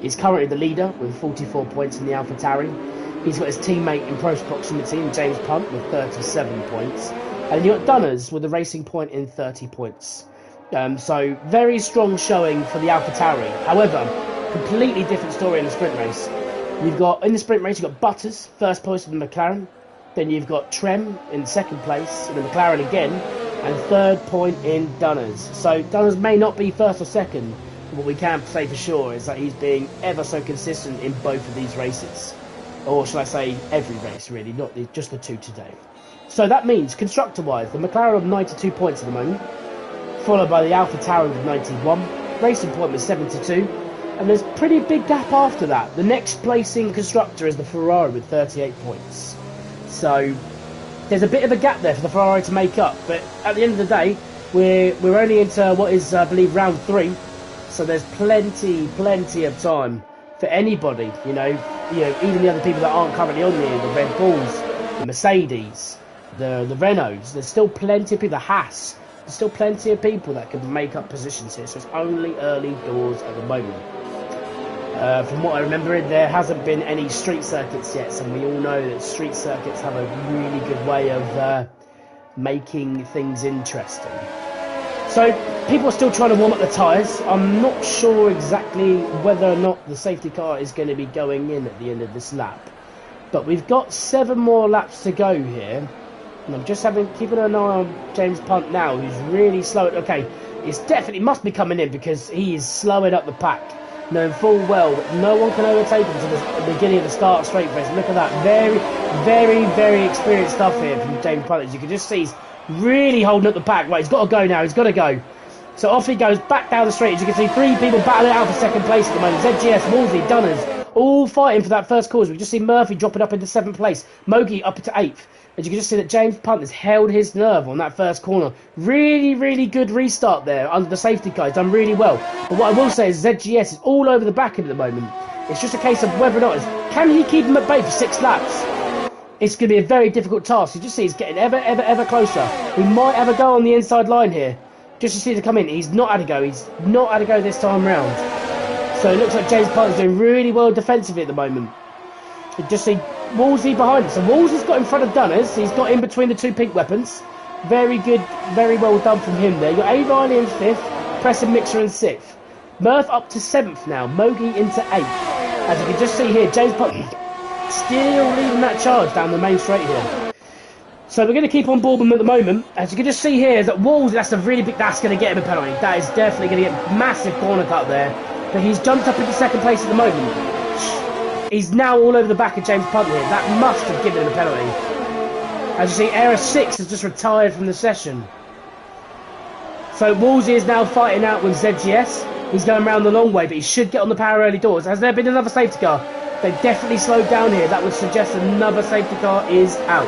is currently the leader with 44 points in the AlphaTauri. He's got his teammate in close proximity, James Punt, with 37 points. And you've got Dunners with a racing point in 30 points. So very strong showing for the AlphaTauri. However, completely different story in the sprint race. In the sprint race, you've got Butters, first place in the McLaren. Then you've got Trem in 2nd place in the McLaren again. And 3rd point in Dunners. So Dunners may not be 1st or 2nd. But what we can say for sure is that he's being ever so consistent in both of these races. Or should I say every race, really, not just the 2 today. So that means, constructor-wise, the McLaren have 92 points at the moment, followed by the AlphaTauri with 91, Racing Point with 72, And there's a pretty big gap after that. The next placing constructor is the Ferrari with 38 points. So there's a bit of a gap there for the Ferrari to make up. But at the end of the day, we're only into what is, I believe, round 3. So there's plenty of time for anybody, you know, even the other people that aren't currently on here, the Red Bulls, the Mercedes, the Renaults. There's still plenty of people, the Haas. There's still plenty of people that can make up positions here. So it's only early doors at the moment. From what I remember, there hasn't been any street circuits yet, and we all know that street circuits have a really good way of making things interesting. So people are still trying to warm up the tyres. I'm not sure exactly whether or not the safety car is going to be going in at the end of this lap. But we've got 7 more laps to go here. And I'm just keeping an eye on James Punt now, who's really slow. Okay, it's definitely must be coming in because he is slowing up the pack, knowing full well that no one can overtake him to the beginning of the start straight race. Look at that, very experienced stuff here from James Punt. As you can just see, he's really holding up the pack. Right, he's got to go now. He's got to go. So off he goes back down the straight. As you can see, 3 people battling out for second place at the moment. ZGS, Wolsey, Dunners, all fighting for that first cause. We just see Murphy dropping up into 7th place. Mogi up into 8th. As you can just see that James Punt has held his nerve on that first corner. Really good restart there under the safety car. He's done really well. But what I will say is ZGS is all over the back of him at the moment. It's just a case of whether or not, can he keep him at bay for 6 laps? It's going to be a very difficult task. You just see he's getting ever closer. He might have a go on the inside line here. Just to see to come in. He's not had a go. He's not had a go this time round. So it looks like James Punt is doing really well defensively at the moment. You just see Wolsey behind him. So Wolsey's got in front of Dunners. He's got in between the 2 pink weapons. Very good, very well done from him there. You've got A. Riley in 5th, Preston Mixer in 6th. Murph up to 7th now, Mogi into 8th. As you can just see here, James Punt still leading that charge down the main straight here. So we're going to keep on board them at the moment. As you can just see here, is that Wolsey, that's going to get him a penalty. That is definitely going to get a massive corner cut there. But he's jumped up into 2nd place at the moment. He's now all over the back of James Punt here. That must have given him a penalty. As you see, Error 6 has just retired from the session. So Wolsey is now fighting out with ZGS. He's going around the long way, but he should get on the power early doors. Has there been another safety car? They've definitely slowed down here. That would suggest another safety car is out.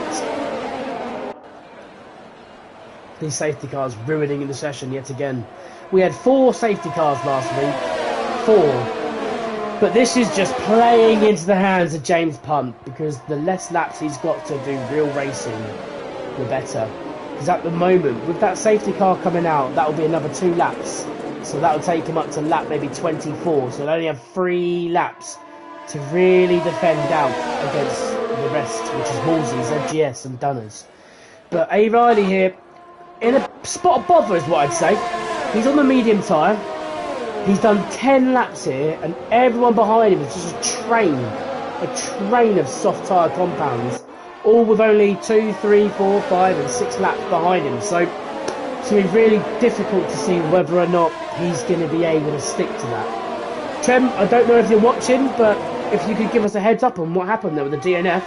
These safety cars ruining the session yet again. We had 4 safety cars last week. 4. But this is just playing into the hands of James Punt, because the less laps he's got to do real racing, the better. Because at the moment, with that safety car coming out, that will be another 2 laps. So that will take him up to lap maybe 24. So he'll only have 3 laps to really defend out against the rest, which is Wolsey, ZGS and Dunners. But A. Riley here, in a spot of bother is what I'd say. He's on the medium tyre. He's done 10 laps here, and everyone behind him is just a train of soft tyre compounds, all with only 2, 3, 4, 5 and 6 laps behind him. So it's going to be really difficult to see whether or not he's going to be able to stick to that. Trem, I don't know if you're watching, but if you could give us a heads up on what happened there with the DNF.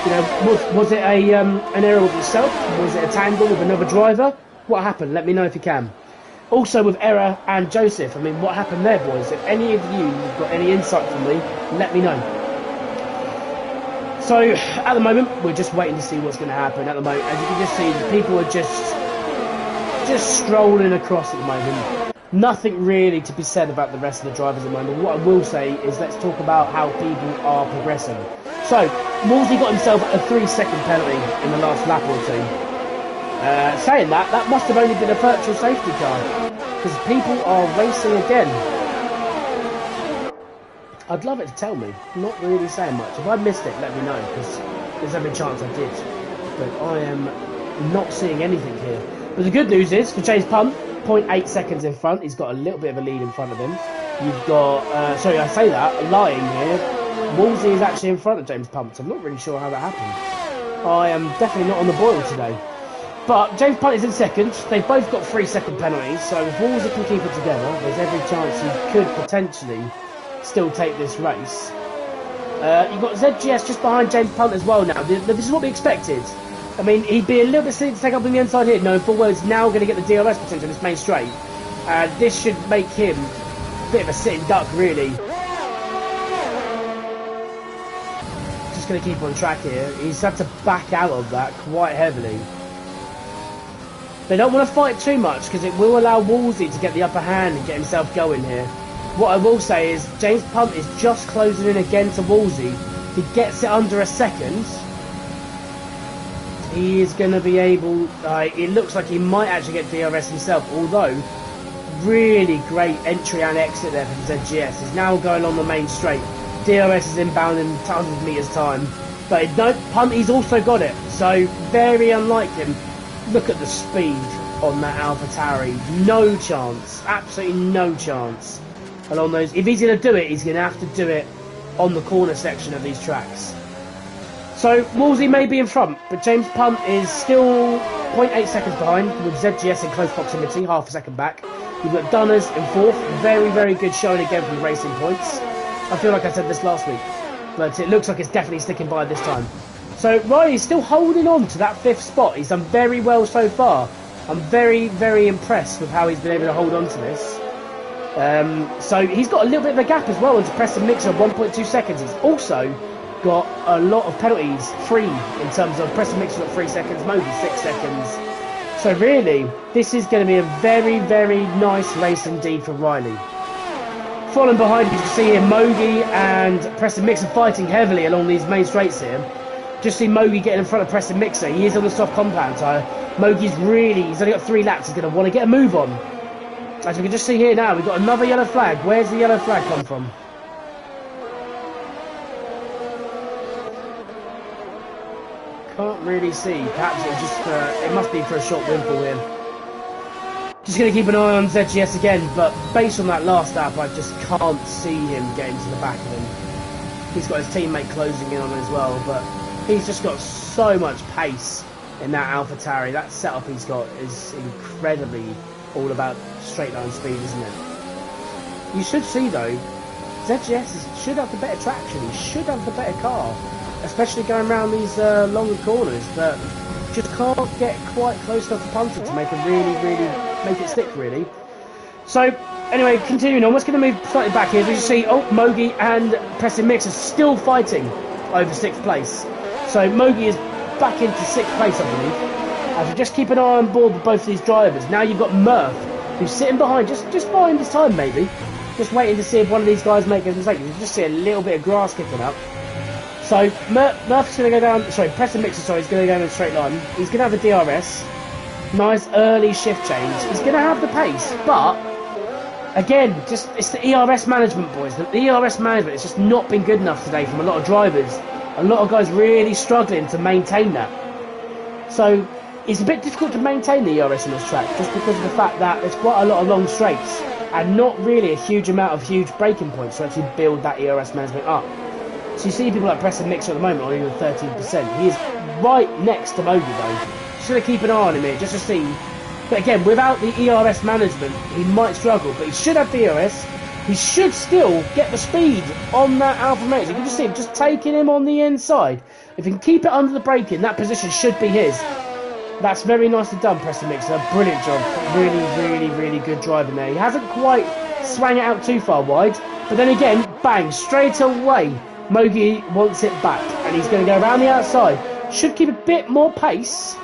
You know, was it an error with yourself? Was it a tangle with another driver? What happened? Let me know if you can. Also with Error and Joseph, I mean, what happened there, boys? If any of you have got any insight from me, let me know. So, at the moment, we're just waiting to see what's going to happen. At the moment, as you can just see, the people are just strolling across at the moment. Nothing really to be said about the rest of the drivers at the moment. What I will say is let's talk about how people are progressing. So, Wolsey got himself a 3-second penalty in the last lap or 2. Saying that must have only been a virtual safety car, because people are racing again. I'd love it to tell me. Not really saying much. If I missed it, let me know, because there's every chance I did. But I am not seeing anything here. But the good news is, for James Punt, 0.8 seconds in front. He's got a little bit of a lead in front of him. You've got, sorry, I say that, lying here. Wolsey is actually in front of James Punt, so I'm not really sure how that happened. I am definitely not on the boil today. But James Punt is in 2nd. They've both got 3-second penalties, so if Wolsey can keep it together, there's every chance he could potentially still take this race. You've got ZGS just behind James Punt as well now. This is what we expected. I mean, he'd be a little bit silly to take up on the inside here, knowing full well he's now going to get the DRS potential in this main straight. This should make him bit of a sitting duck, really. Just going to keep on track here. He's had to back out of that quite heavily. They don't want to fight too much because it will allow Wolsey to get the upper hand and get himself going here. What I will say is James Punt is just closing in again to Wolsey. If he gets it under a second, he is going to be able... it looks like he might actually get DRS himself, although really great entry and exit there from ZGS. He's now going on the main straight. DRS is inbound in tons of meters time. But no, Punt, he's also got it. So very unlike him. Look at the speed on that AlphaTauri. No chance. Absolutely no chance. Along those, if he's going to do it, he's going to have to do it on the corner section of these tracks. So Wolsey may be in front, but James Punt is still 0.8 seconds behind with ZGS in close proximity, half a second back. You've got Dunners in fourth. Very, very good showing again from Racing Points. I feel like I said this last week, but it looks like it's definitely sticking by this time. So Riley's still holding on to that fifth spot. He's done very well so far. I'm very, very impressed with how he's been able to hold on to this. So he's got a little bit of a gap as well into Preston Mixer of 1.2 seconds. He's also got a lot of penalties free in terms of Preston Mixer at 3 seconds, Mogi 6 seconds. So really, this is going to be a very, very nice race indeed for Riley. Following behind, you can see here Mogi and Preston Mixer fighting heavily along these main straights here. Just see Mogi getting in front of Preston Mixer. He is on the soft compound tyre. Mogi's really, he's only got 3 laps. He's going to want to get a move on. As we can just see here now, we've got another yellow flag. Where's the yellow flag come from? Can't really see. Perhaps it's just it must be for a short windfall here. Just going to keep an eye on ZGS again, but based on that last lap, I just can't see him getting to the back of him. He's got his teammate closing in on him as well, but he's just got so much pace in that AlphaTauri. That setup he's got is incredibly all about straight line speed, isn't it? You should see though, ZGS should have the better traction. He should have the better car, especially going around these longer corners, but just can't get quite close enough to Punter to make it really make it stick really. So anyway, continuing on, we're going to move slightly back here. As you see, Mogi and Preston Mix are still fighting over 6th place. So Mogi is back into 6th place, I believe. As we just keep an eye on board with both of these drivers. Now you've got Murph, who's sitting behind, just behind his time maybe, just waiting to see if one of these guys make a mistake. You can just see a little bit of grass kicking up. So Murph's going to go down, sorry, Preston Mixer, sorry, he's going to go down in a straight line. He's going to have a DRS. Nice early shift change. He's going to have the pace, but again, just it's the ERS management, boys. The ERS management has just not been good enough today from a lot of drivers. A lot of guys really struggling to maintain that. So it's a bit difficult to maintain the ERS on this track just because of the fact that there's quite a lot of long straights and not really a huge amount of huge braking points to actually build that ERS management up. So you see people like Preston Mixer at the moment on even 13%. He is right next to Mogi though. Just going to keep an eye on him here just to see. But again, without the ERS management, he might struggle. But he should have DRS. He should still get the speed on that Alfa Romeo. You can just see him just taking him on the inside. If he can keep it under the braking, that position should be his. That's very nicely done, Preston Mixer. Brilliant job. Really good driving there. He hasn't quite swung it out too far wide. But then again, bang, straight away. Mogi wants it back. And he's going to go around the outside. Should keep a bit more pace.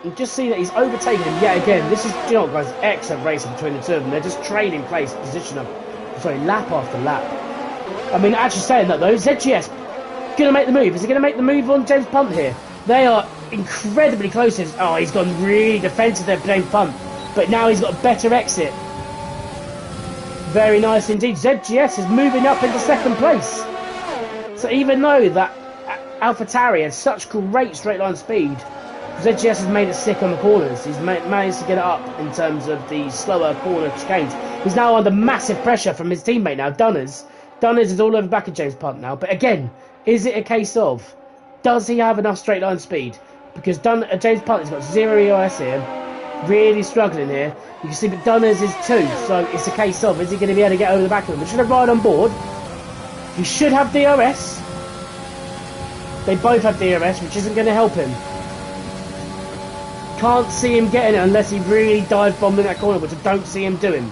You just see that he's overtaken him yet again. This is, you know, guys, excellent racing between the two of them. They're just trading place, position up, sorry, lap after lap. I mean, actually saying that though, ZGS going to make the move. Is he going to make the move on James Punt here? They are incredibly close. Oh, he's gone really defensive there, James Punt. But now he's got a better exit. Very nice indeed. ZGS is moving up into 2nd place. So even though that AlphaTauri has such great straight line speed, ZGS has made it sick on the corners. He's managed to get it up in terms of the slower corner chicanes. He's now under massive pressure from his teammate now, Dunners. Dunners is all over the back of James Punt now. But again, is it a case of, does he have enough straight line speed? Because James Punt has got 0 EOS here. Really struggling here. You can see that Dunners is 2. So it's a case of, is he going to be able to get over the back of him? We're just going to ride on board. He should have DRS. They both have DRS, which isn't going to help him. Can't see him getting it unless he really dive bomb in that corner, which I don't see him doing.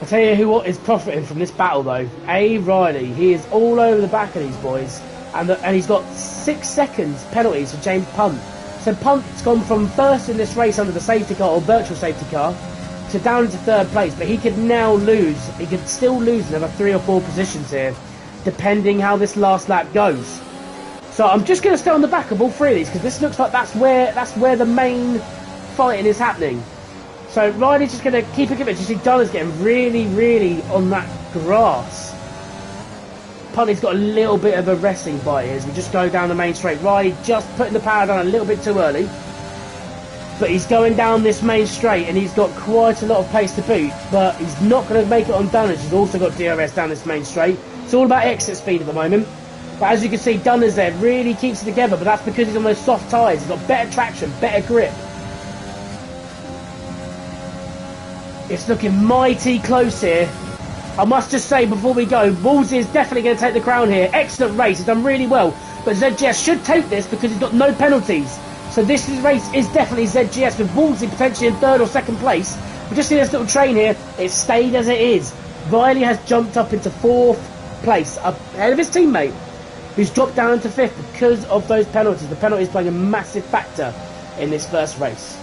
I tell you who is profiting from this battle though. A. Riley. He is all over the back of these boys, and he's got 6 seconds penalties for James Punt. So Punt's gone from first in this race under the safety car or virtual safety car to down into 3rd place, but he could now lose. He could still lose another 3 or 4 positions here, depending how this last lap goes. So I'm just going to stay on the back of all 3 of these because this looks like that's where the main fighting is happening. So Riley's just going to keep a good. You see Dunner's getting really, really on that grass. Punty's got a little bit of a resting bite here as we just go down the main straight. Riley just putting the power down a little bit too early. But he's going down this main straight and he's got quite a lot of pace to boot. But he's not going to make it on Dunner's. He's also got DRS down this main straight. It's all about exit speed at the moment. But as you can see, Dunner's there really keeps it together. But that's because he's on those soft tyres. He's got better traction, better grip. It's looking mighty close here. I must just say before we go, Wolsey is definitely going to take the crown here. Excellent race. He's done really well. But ZGS should take this because he's got no penalties. So this race is definitely ZGS with Wolsey potentially in 3rd or 2nd place. But just see this little train here. It stayed as it is. Riley has jumped up into 4th place ahead of his teammate, who's dropped down into 5th because of those penalties. The penalties playing a massive factor in this first race.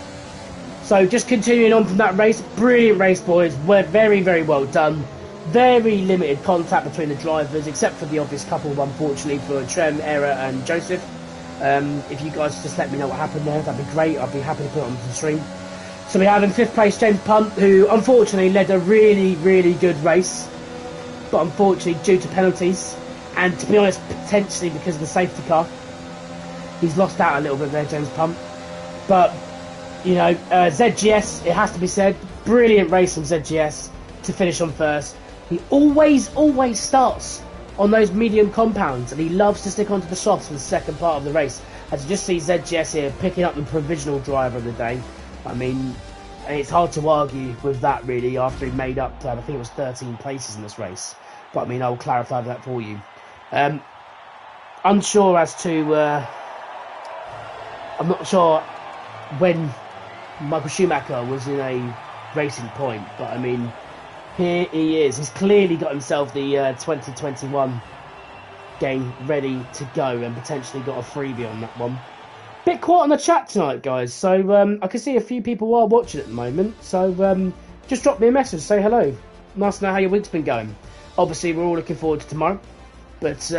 So just continuing on from that race, brilliant race, boys. We're very, very well done. Very limited contact between the drivers, except for the obvious couple, unfortunately, for Trem, Era and Joseph. If you guys just let me know what happened there, that'd be great. I'd be happy to put it on the stream. So we have in 5th place James Punt, who unfortunately led a really, really good race. But unfortunately, due to penalties, and to be honest, potentially because of the safety car, he's lost out a little bit there, James Punt. But you know, ZGS, it has to be said, brilliant race from ZGS to finish on 1st. He always starts on those medium compounds, and he loves to stick onto the softs for the 2nd part of the race. As you just see ZGS here picking up the provisional driver of the day. I mean, it's hard to argue with that really after he made up, I think it was 13 places in this race. But I mean, I'll clarify that for you. Unsure as to, I'm not sure when Michael Schumacher was in a racing point, but I mean, here he is. He's clearly got himself the 2021 game ready to go and potentially got a freebie on that one. Bit quiet on the chat tonight, guys, so I can see a few people are watching at the moment, so just drop me a message, say hello. Nice to know how your week's been going. Obviously, we're all looking forward to tomorrow, but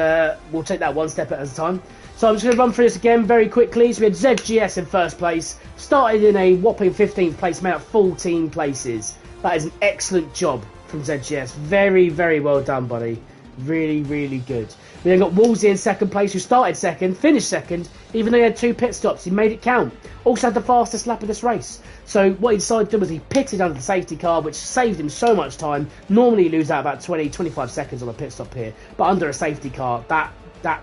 we'll take that one step at a time. So I'm just going to run through this again very quickly. So we had ZGS in 1st place, started in a whopping 15th place, made up 14 places. That is an excellent job from ZGS. Very, very well done, buddy. Really, really good. We then got Wolsey in 2nd place, who started 2nd, finished 2nd, even though he had 2 pit stops. He made it count. Also had the fastest lap of this race. So what he decided to do was he pitted under the safety car, which saved him so much time. Normally you lose out about 20-25 seconds on a pit stop here, but under a safety car, that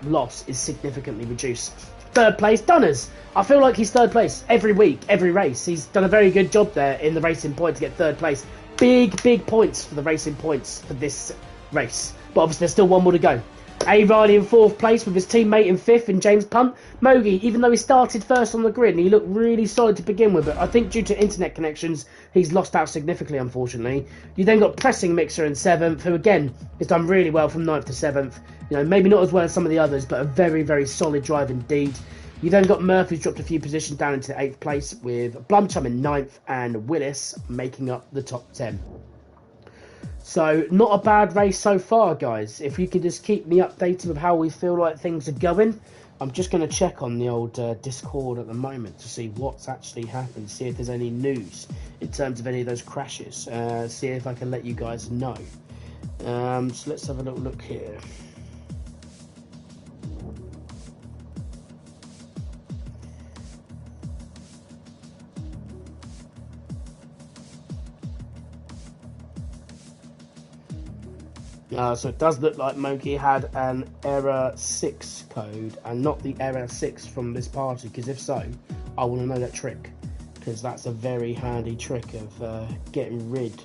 loss is significantly reduced. 3rd place, Dunners. I feel like he's 3rd place every week, every race. He's done a very good job there in the racing point to get 3rd place. Big points for the racing points for this race. But obviously there's still one more to go. A. Riley in 4th place with his teammate in 5th in James Punt. Mogi, even though he started 1st on the grid and he looked really solid to begin with, but I think due to internet connections, he's lost out significantly, unfortunately. You then got Pressing Mixer in 7th, who again has done really well from 9th to 7th. You know, maybe not as well as some of the others, but a very, very solid drive indeed. You then got Murph, who's dropped a few positions down into 8th place, with Blumchum in 9th and Willis making up the top 10. So, not a bad race so far, guys. If you could just keep me updated with how we feel like things are going. I'm just going to check on the old Discord at the moment to see what's actually happened, see if there's any news in terms of any of those crashes, see if I can let you guys know. So let's have a little look here. So it does look like Moki had an error 6 code and not the error 6 from this party, because if so, I want to know that trick, because that's a very handy trick of getting rid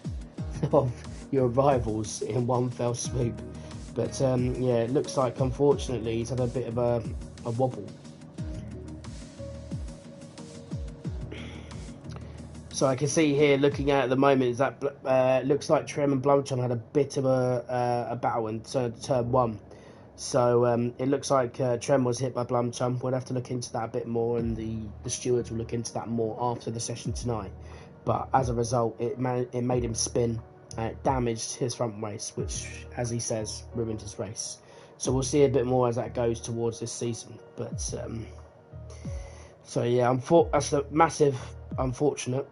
of your rivals in one fell swoop. But yeah, it looks like unfortunately he's had a bit of a wobble. So I can see here, looking at the moment, is that looks like Trem and Blomchon had a bit of a battle in turn one. So it looks like Trem was hit by Blomchon. We'll have to look into that a bit more, and the stewards will look into that more after the session tonight. But as a result, it made him spin. It damaged his front race, which, as he says, ruined his race. So we'll see a bit more as that goes towards this season. But so yeah, that's a massive unfortunate.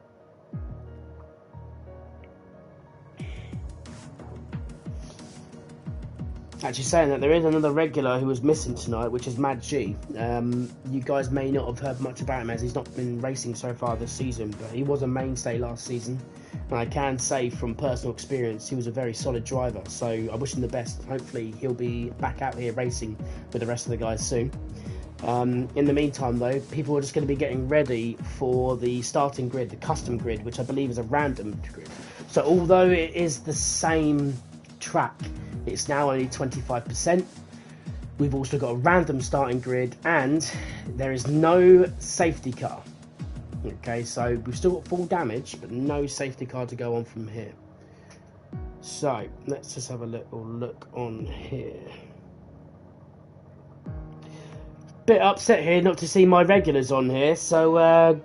Actually, saying that, there is another regular who was missing tonight, which is Mad G. You guys may not have heard much about him, as he's not been racing so far this season, but he was a mainstay last season, and I can say from personal experience he was a very solid driver, so I wish him the best. Hopefully he'll be back out here racing with the rest of the guys soon. In the meantime though, people are just going to be getting ready for the starting grid, the custom grid, which I believe is a random grid. So although it is the same track, it's now only 25%. We've also got a random starting grid, and there is no safety car. Okay, so we've still got full damage, but no safety car to go on from here. So let's just have a little look on here. Bit upset here not to see my regulars on here, so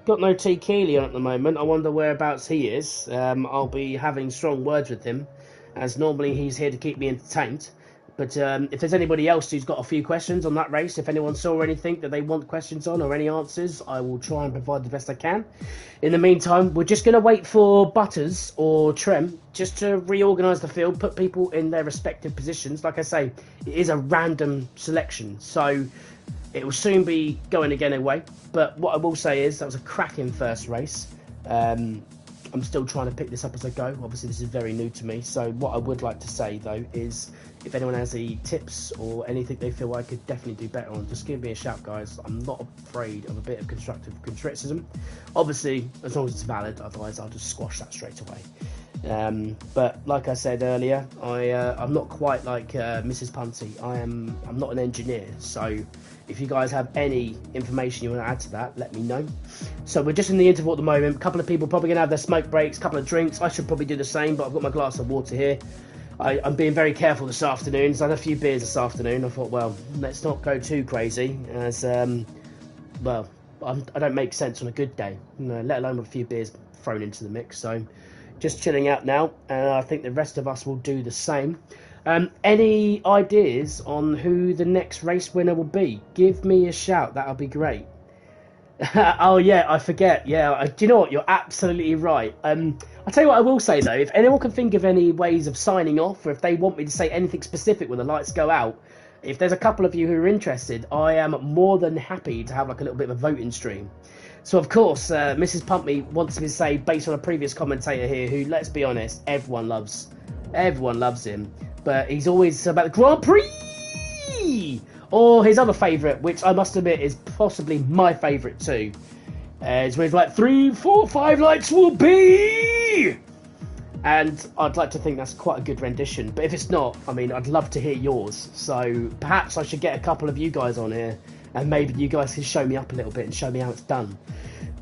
got no T Keeley on at the moment. I wonder whereabouts he is. I'll be having strong words with him, as normally he's here to keep me entertained. But if there's anybody else who's got a few questions on that race, if anyone saw anything that they want questions on or any answers, I will try and provide the best I can. In the meantime, we're just going to wait for Butters or Trem just to reorganise the field, put people in their respective positions. Like I say, it is a random selection, so it will soon be going again anyway. But what I will say is that was a cracking first race. I'm still trying to pick this up as I go. Obviously, this is very new to me. So what I would like to say, though, is if anyone has any tips or anything they feel I could definitely do better on, just give me a shout, guys. I'm not afraid of a bit of constructive criticism. Obviously, as long as it's valid, otherwise I'll just squash that straight away. But like I said earlier, I'm not quite like Mrs. Punty. I'm not an engineer, so if you guys have any information you want to add to that, let me know. So we're just in the interval at the moment. A couple of people probably going to have their smoke breaks, a couple of drinks. I should probably do the same, but I've got my glass of water here. I'm being very careful this afternoon, so I had a few beers this afternoon. I thought, well, let's not go too crazy, as, well, I don't make sense on a good day, let alone with a few beers thrown into the mix. So just chilling out now, and I think the rest of us will do the same. Any ideas on who the next race winner will be? Give me a shout, that'll be great. Oh yeah, I forget. Yeah, do you know what? You're absolutely right. I'll tell you what I will say though. If anyone can think of any ways of signing off, or if they want me to say anything specific when the lights go out, if there's a couple of you who are interested, I am more than happy to have like a little bit of a voting stream. So of course, Mrs. Pumpy wants me to say, based on a previous commentator here, who, let's be honest, everyone loves him, but he's always about the Grand Prix. Or his other favourite, which I must admit is possibly my favourite too, is where he's like 3, 4, 5 lights will be. And I'd like to think that's quite a good rendition. But if it's not, I mean, I'd love to hear yours. So perhaps I should get a couple of you guys on here, and maybe you guys can show me up a little bit and show me how it's done.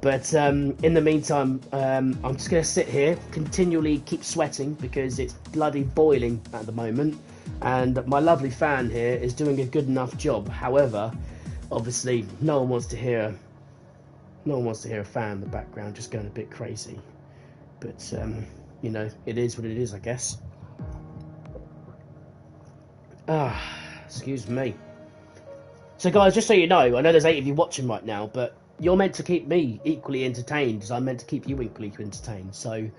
But in the meantime, I'm just going to sit here, continually keep sweating because it's bloody boiling at the moment. And my lovely fan here is doing a good enough job. However, obviously, no one wants to hear a fan in the background just going a bit crazy. But you know, it is what it is, I guess. Excuse me. So, guys, just so you know, I know there's 8 of you watching right now, but you're meant to keep me equally entertained as I'm meant to keep you equally entertained. So,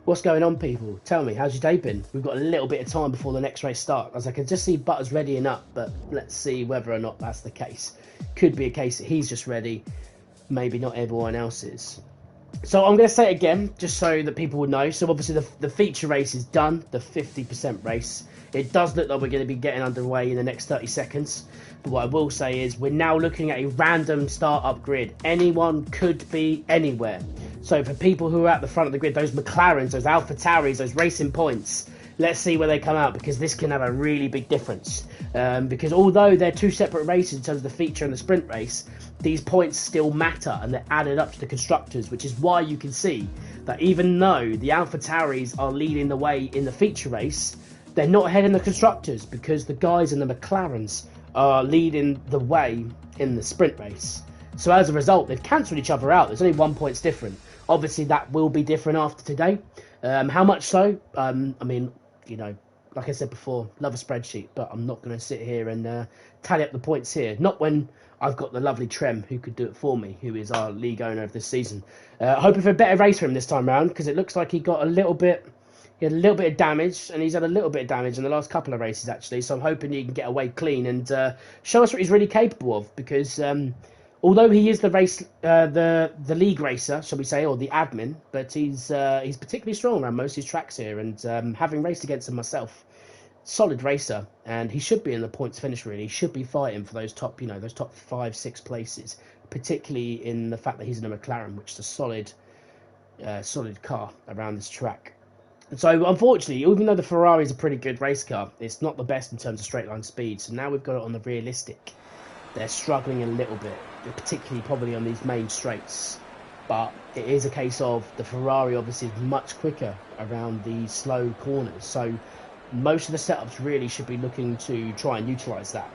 what's going on, people? Tell me, how's your day been? We've got a little bit of time before the next race starts, as I can just see Butters readying up, but let's see whether or not that's the case. Could be a case that he's just ready, maybe not everyone else is. So I'm going to say it again, just so that people will know. So obviously the feature race is done, the 50% race. It does look like we're going to be getting underway in the next 30 seconds. But what I will say is we're now looking at a random start-up grid. Anyone could be anywhere. So for people who are at the front of the grid, those McLarens, those Alpha Tauris, those Racing Points, let's see where they come out, because this can have a really big difference. Because although they're 2 separate races in terms of the feature and the sprint race, these points still matter and they're added up to the constructors, which is why you can see that even though the AlphaTauris are leading the way in the feature race, they're not ahead in the constructors because the guys in the McLarens are leading the way in the sprint race. So as a result, they've cancelled each other out. There's only 1 point different. Obviously, that will be different after today. How much so? I mean, you know, like I said before, love a spreadsheet, but I'm not going to sit here and tally up the points here. Not when I've got the lovely Trem who could do it for me, who is our league owner of this season. Hoping for a better race for him this time around, because it looks like he had a little bit of damage, and he's had a little bit of damage in the last couple of races actually. So I'm hoping he can get away clean and show us what he's really capable of. Because although he is the league racer, shall we say, or the admin, but he's particularly strong around most of his tracks here. And having raced against him myself, solid racer, and he should be in the points finish. Really, he should be fighting for those top 5-6 places, particularly in the fact that he's in a McLaren, which is a solid car around this track. So unfortunately, even though the Ferrari is a pretty good race car, it's not the best in terms of straight line speed. So now we've got it on the realistic. They're struggling a little bit, particularly probably on these main straights. But it is a case of the Ferrari obviously is much quicker around the slow corners. So most of the setups really should be looking to try and utilise that.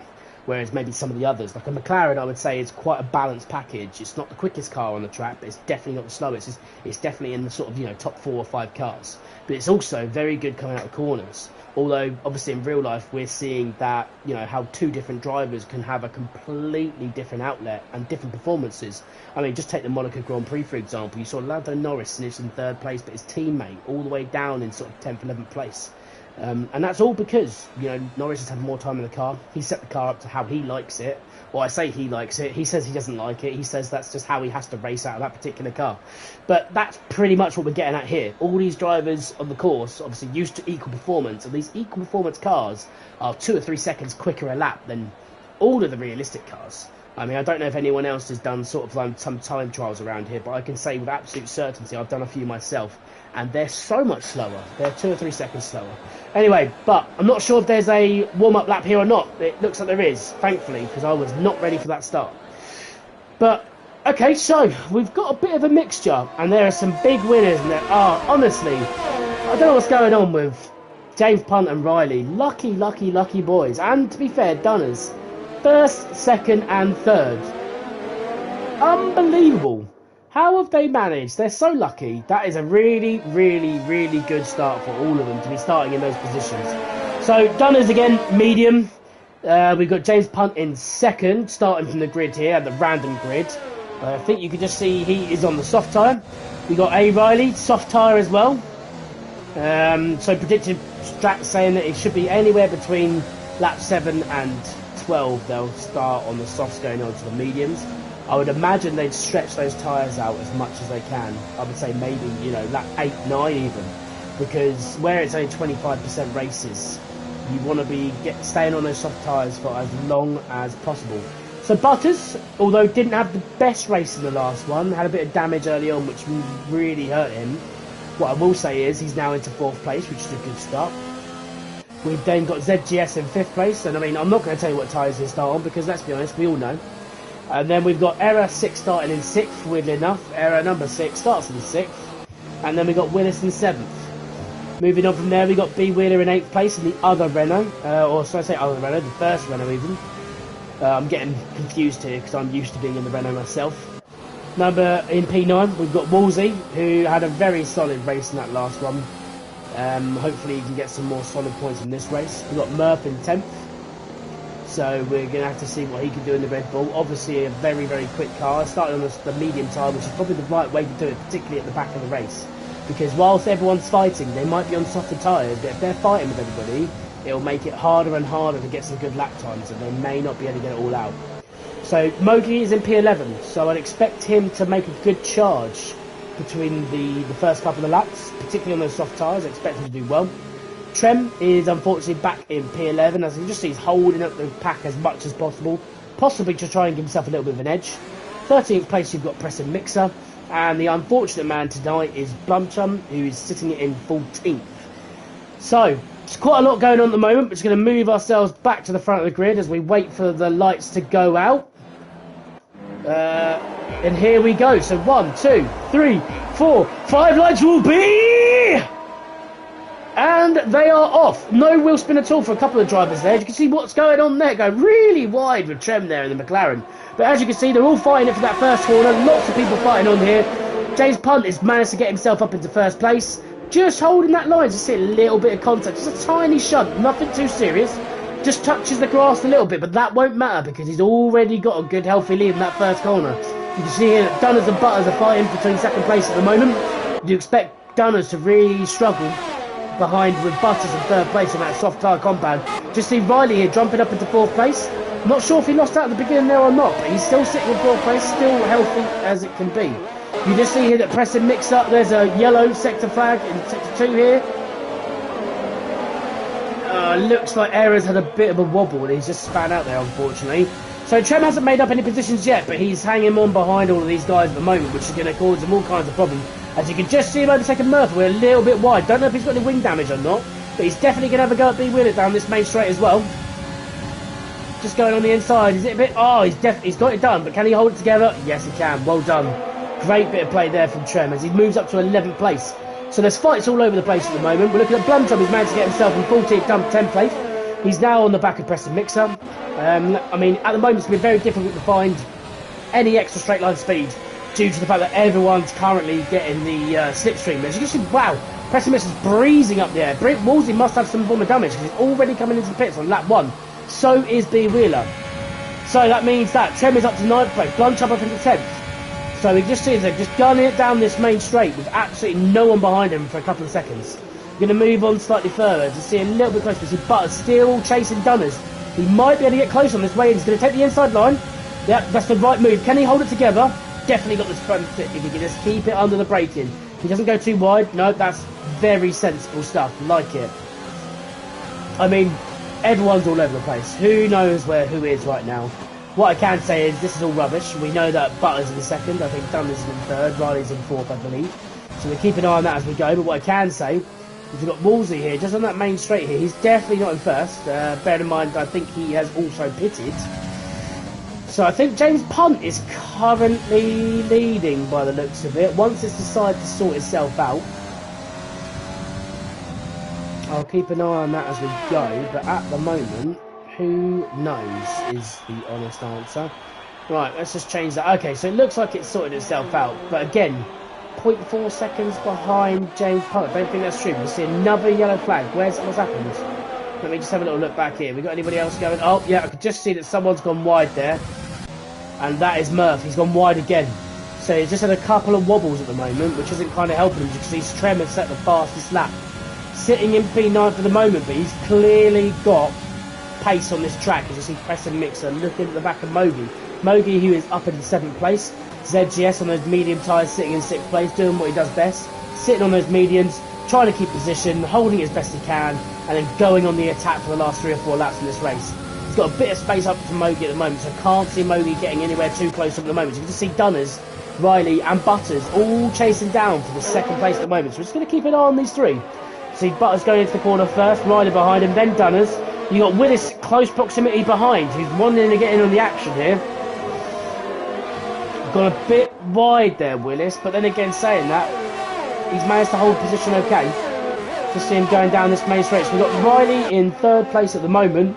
Whereas maybe some of the others, like a McLaren, I would say is quite a balanced package. It's not the quickest car on the track, but it's definitely not the slowest. It's definitely in the sort of, top 4 or 5 cars. But it's also very good coming out of corners. Although, obviously, in real life, we're seeing that, how 2 different drivers can have a completely different outlet and different performances. I mean, just take the Monaco Grand Prix, for example. You saw Lando Norris finish in 3rd place, but his teammate all the way down in sort of 10th, 11th place. And that's all because, Norris has had more time in the car. He set the car up to how he likes it. Well, I say he likes it. He says he doesn't like it. He says that's just how he has to race out of that particular car. But that's pretty much what we're getting at here. All these drivers on the course, obviously used to equal performance. And these equal performance cars are 2 or 3 seconds quicker a lap than all of the realistic cars. I mean, I don't know if anyone else has done sort of some time trials around here, but I can say with absolute certainty I've done a few myself, and they're so much slower. They're 2 or 3 seconds slower. Anyway, but I'm not sure if there's a warm-up lap here or not. It looks like there is, thankfully, because I was not ready for that start. But, okay, so we've got a bit of a mixture, and there are some big winners, and there are, honestly, I don't know what's going on with James Punt and Riley. Lucky, lucky, lucky boys. And, to be fair, Dunners. 1st, 2nd and 3rd. Unbelievable. How have they managed? They're so lucky. That is a really, really, really good start for all of them to be starting in those positions. So, Dunners again, medium. We've got James Punt in 2nd, starting from the grid here, the random grid. I think you can just see he is on the soft tyre. We got A. Riley, soft tyre as well. So predicted strat saying that it should be anywhere between lap 7 and 12 they'll start on the softs going on to the mediums. I would imagine they'd stretch those tyres out as much as they can. I would say maybe, lap 8, 9 even. Because where it's only 25% races, you want to be staying on those soft tyres for as long as possible. So Butters, although didn't have the best race in the last one, had a bit of damage early on which really hurt him. What I will say is he's now into 4th place, which is a good start. We've then got ZGS in 5th place, and I mean, I'm not going to tell you what tyres they start on, because let's be honest, we all know. And then we've got Error 6 starting in 6th, weirdly enough. Error number 6 starts in 6th. And then we've got Willis in 7th. Moving on from there, we've got B. Wheeler in 8th place in the other Renault. Or should I say other Renault, the first Renault even. I'm getting confused here, because I'm used to being in the Renault myself. Number in P9, we've got Woolsey, who had a very solid race in that last one. Hopefully he can get some more solid points in this race. We've got Murph in 10th. So we're going to have to see what he can do in the Red Bull. Obviously a very, very quick car. Starting on the medium tyre, which is probably the right way to do it, particularly at the back of the race. Because whilst everyone's fighting, they might be on softer tyres, but if they're fighting with everybody, it'll make it harder and harder to get some good lap times, and they may not be able to get it all out. So Mogi is in P11, so I'd expect him to make a good charge between the first couple of laps, particularly on those soft tyres. I expect him to do well. Trem is unfortunately back in P11, as you can just see he's holding up the pack as much as possible, possibly to try and give himself a little bit of an edge. 13th place you've got Preston Mixer, and the unfortunate man tonight is Blumchum, who is sitting in 14th. So, there's quite a lot going on at the moment. We're just going to move ourselves back to the front of the grid as we wait for the lights to go out. And here we go. So 1, 2, 3, 4, 5 lights will be... And they are off. No wheel spin at all for a couple of drivers there. You can see what's going on there. Going really wide with Trem there in the McLaren. But as you can see, they're all fighting it for that first corner. Lots of people fighting on here. James Punt has managed to get himself up into first place. Just holding that line. Just see a little bit of contact. Just a tiny shunt. Nothing too serious. Just touches the grass a little bit. But that won't matter because he's already got a good healthy lead in that first corner. You can see here that Dunners and Butters are fighting between second place at the moment. You expect Dunners to really struggle behind with Butters in third place in that soft tyre compound. Just see Riley here jumping up into fourth place. Not sure if he lost out at the beginning there or not, but he's still sitting in fourth place, still healthy as it can be. You just see here that Preston mix up. There's a yellow sector flag in sector 2 here. Looks like Errors had a bit of a wobble and he's just span out there, unfortunately. So Trem hasn't made up any positions yet, but he's hanging on behind all of these guys at the moment, which is going to cause him all kinds of problems. As you can just see him overtaking Murphy, we're a little bit wide. Don't know if he's got any wing damage or not, but he's definitely going to have a go at B-Wheeler down this main straight as well. Just going on the inside. Is it a bit... Oh, he's got it done, but can he hold it together? Yes, he can. Well done. Great bit of play there from Trem as he moves up to 11th place. So there's fights all over the place at the moment. We're looking at Blumtrum, who's managed to get himself in 14th, 10th place. He's now on the back of Preston Mixer. I mean, at the moment it's been very difficult to find any extra straight line speed due to the fact that everyone's currently getting the slipstream. As you can see, wow, Preston Mixer's breezing up the air. Wolsey must have some form of damage because he's already coming into the pits on lap 1. So is B Wheeler. So that means that Trem is up to 9th place, Blumtrum up into 10th. So we just see they're just gunning it down this main straight with absolutely no one behind him for a couple of seconds. Going to move on slightly further to see a little bit closer. See Butters still chasing Dunners. He might be able to get close on this way. He's going to take the inside line. Yep, that's the right move. Can he hold it together? Definitely got this front fit if he can just keep it under the braking. He doesn't go too wide. No, that's very sensible stuff. Like it. I mean, everyone's all over the place. Who knows who is right now? What I can say is this is all rubbish. We know that Butters in second. I think Dunners is in third. Riley's in fourth, I believe. So we'll keep an eye on that as we go. But what I can say is we've got Wolsey here, just on that main straight here. He's definitely not in first. Bear in mind, I think he has also pitted. So I think James Punt is currently leading by the looks of it. Once it's decided to sort itself out, I'll keep an eye on that as we go. But at the moment, who knows is the honest answer. Right, let's just change that. Okay, so it looks like it's sorted itself out. But again, 0.4 seconds behind James Punt. I don't think that's true. We see another yellow flag. What's happened? Let me just have a little look back here. We got anybody else going? Oh, yeah, I could just see that someone's gone wide there. And that is Murph. He's gone wide again. So he's just had a couple of wobbles at the moment, which isn't kind of helping him because he's Trem has set the fastest lap. Sitting in P9 for the moment, but he's clearly got pace on this track. As you see Preston Mixer looking at the back of Mogi. Mogi, who is up in 7th place. ZGS on those medium tyres sitting in 6th place, doing what he does best. Sitting on those mediums, trying to keep position, holding it as best he can, and then going on the attack for the last 3 or 4 laps in this race. He's got a bit of space up to Mogi at the moment, so I can't see Mogi getting anywhere too close at the moment. So you can just see Dunners, Riley and Butters all chasing down for the 2nd place at the moment. So we're just going to keep an eye on these 3. See Butters going into the corner first, Riley behind him, then Dunners. You got Willis close proximity behind, who's wanting to get in on the action here. Gone a bit wide there, Willis, but then again, saying that, he's managed to hold position okay. Just see him going down this main straight. So we've got Riley in 3rd place at the moment.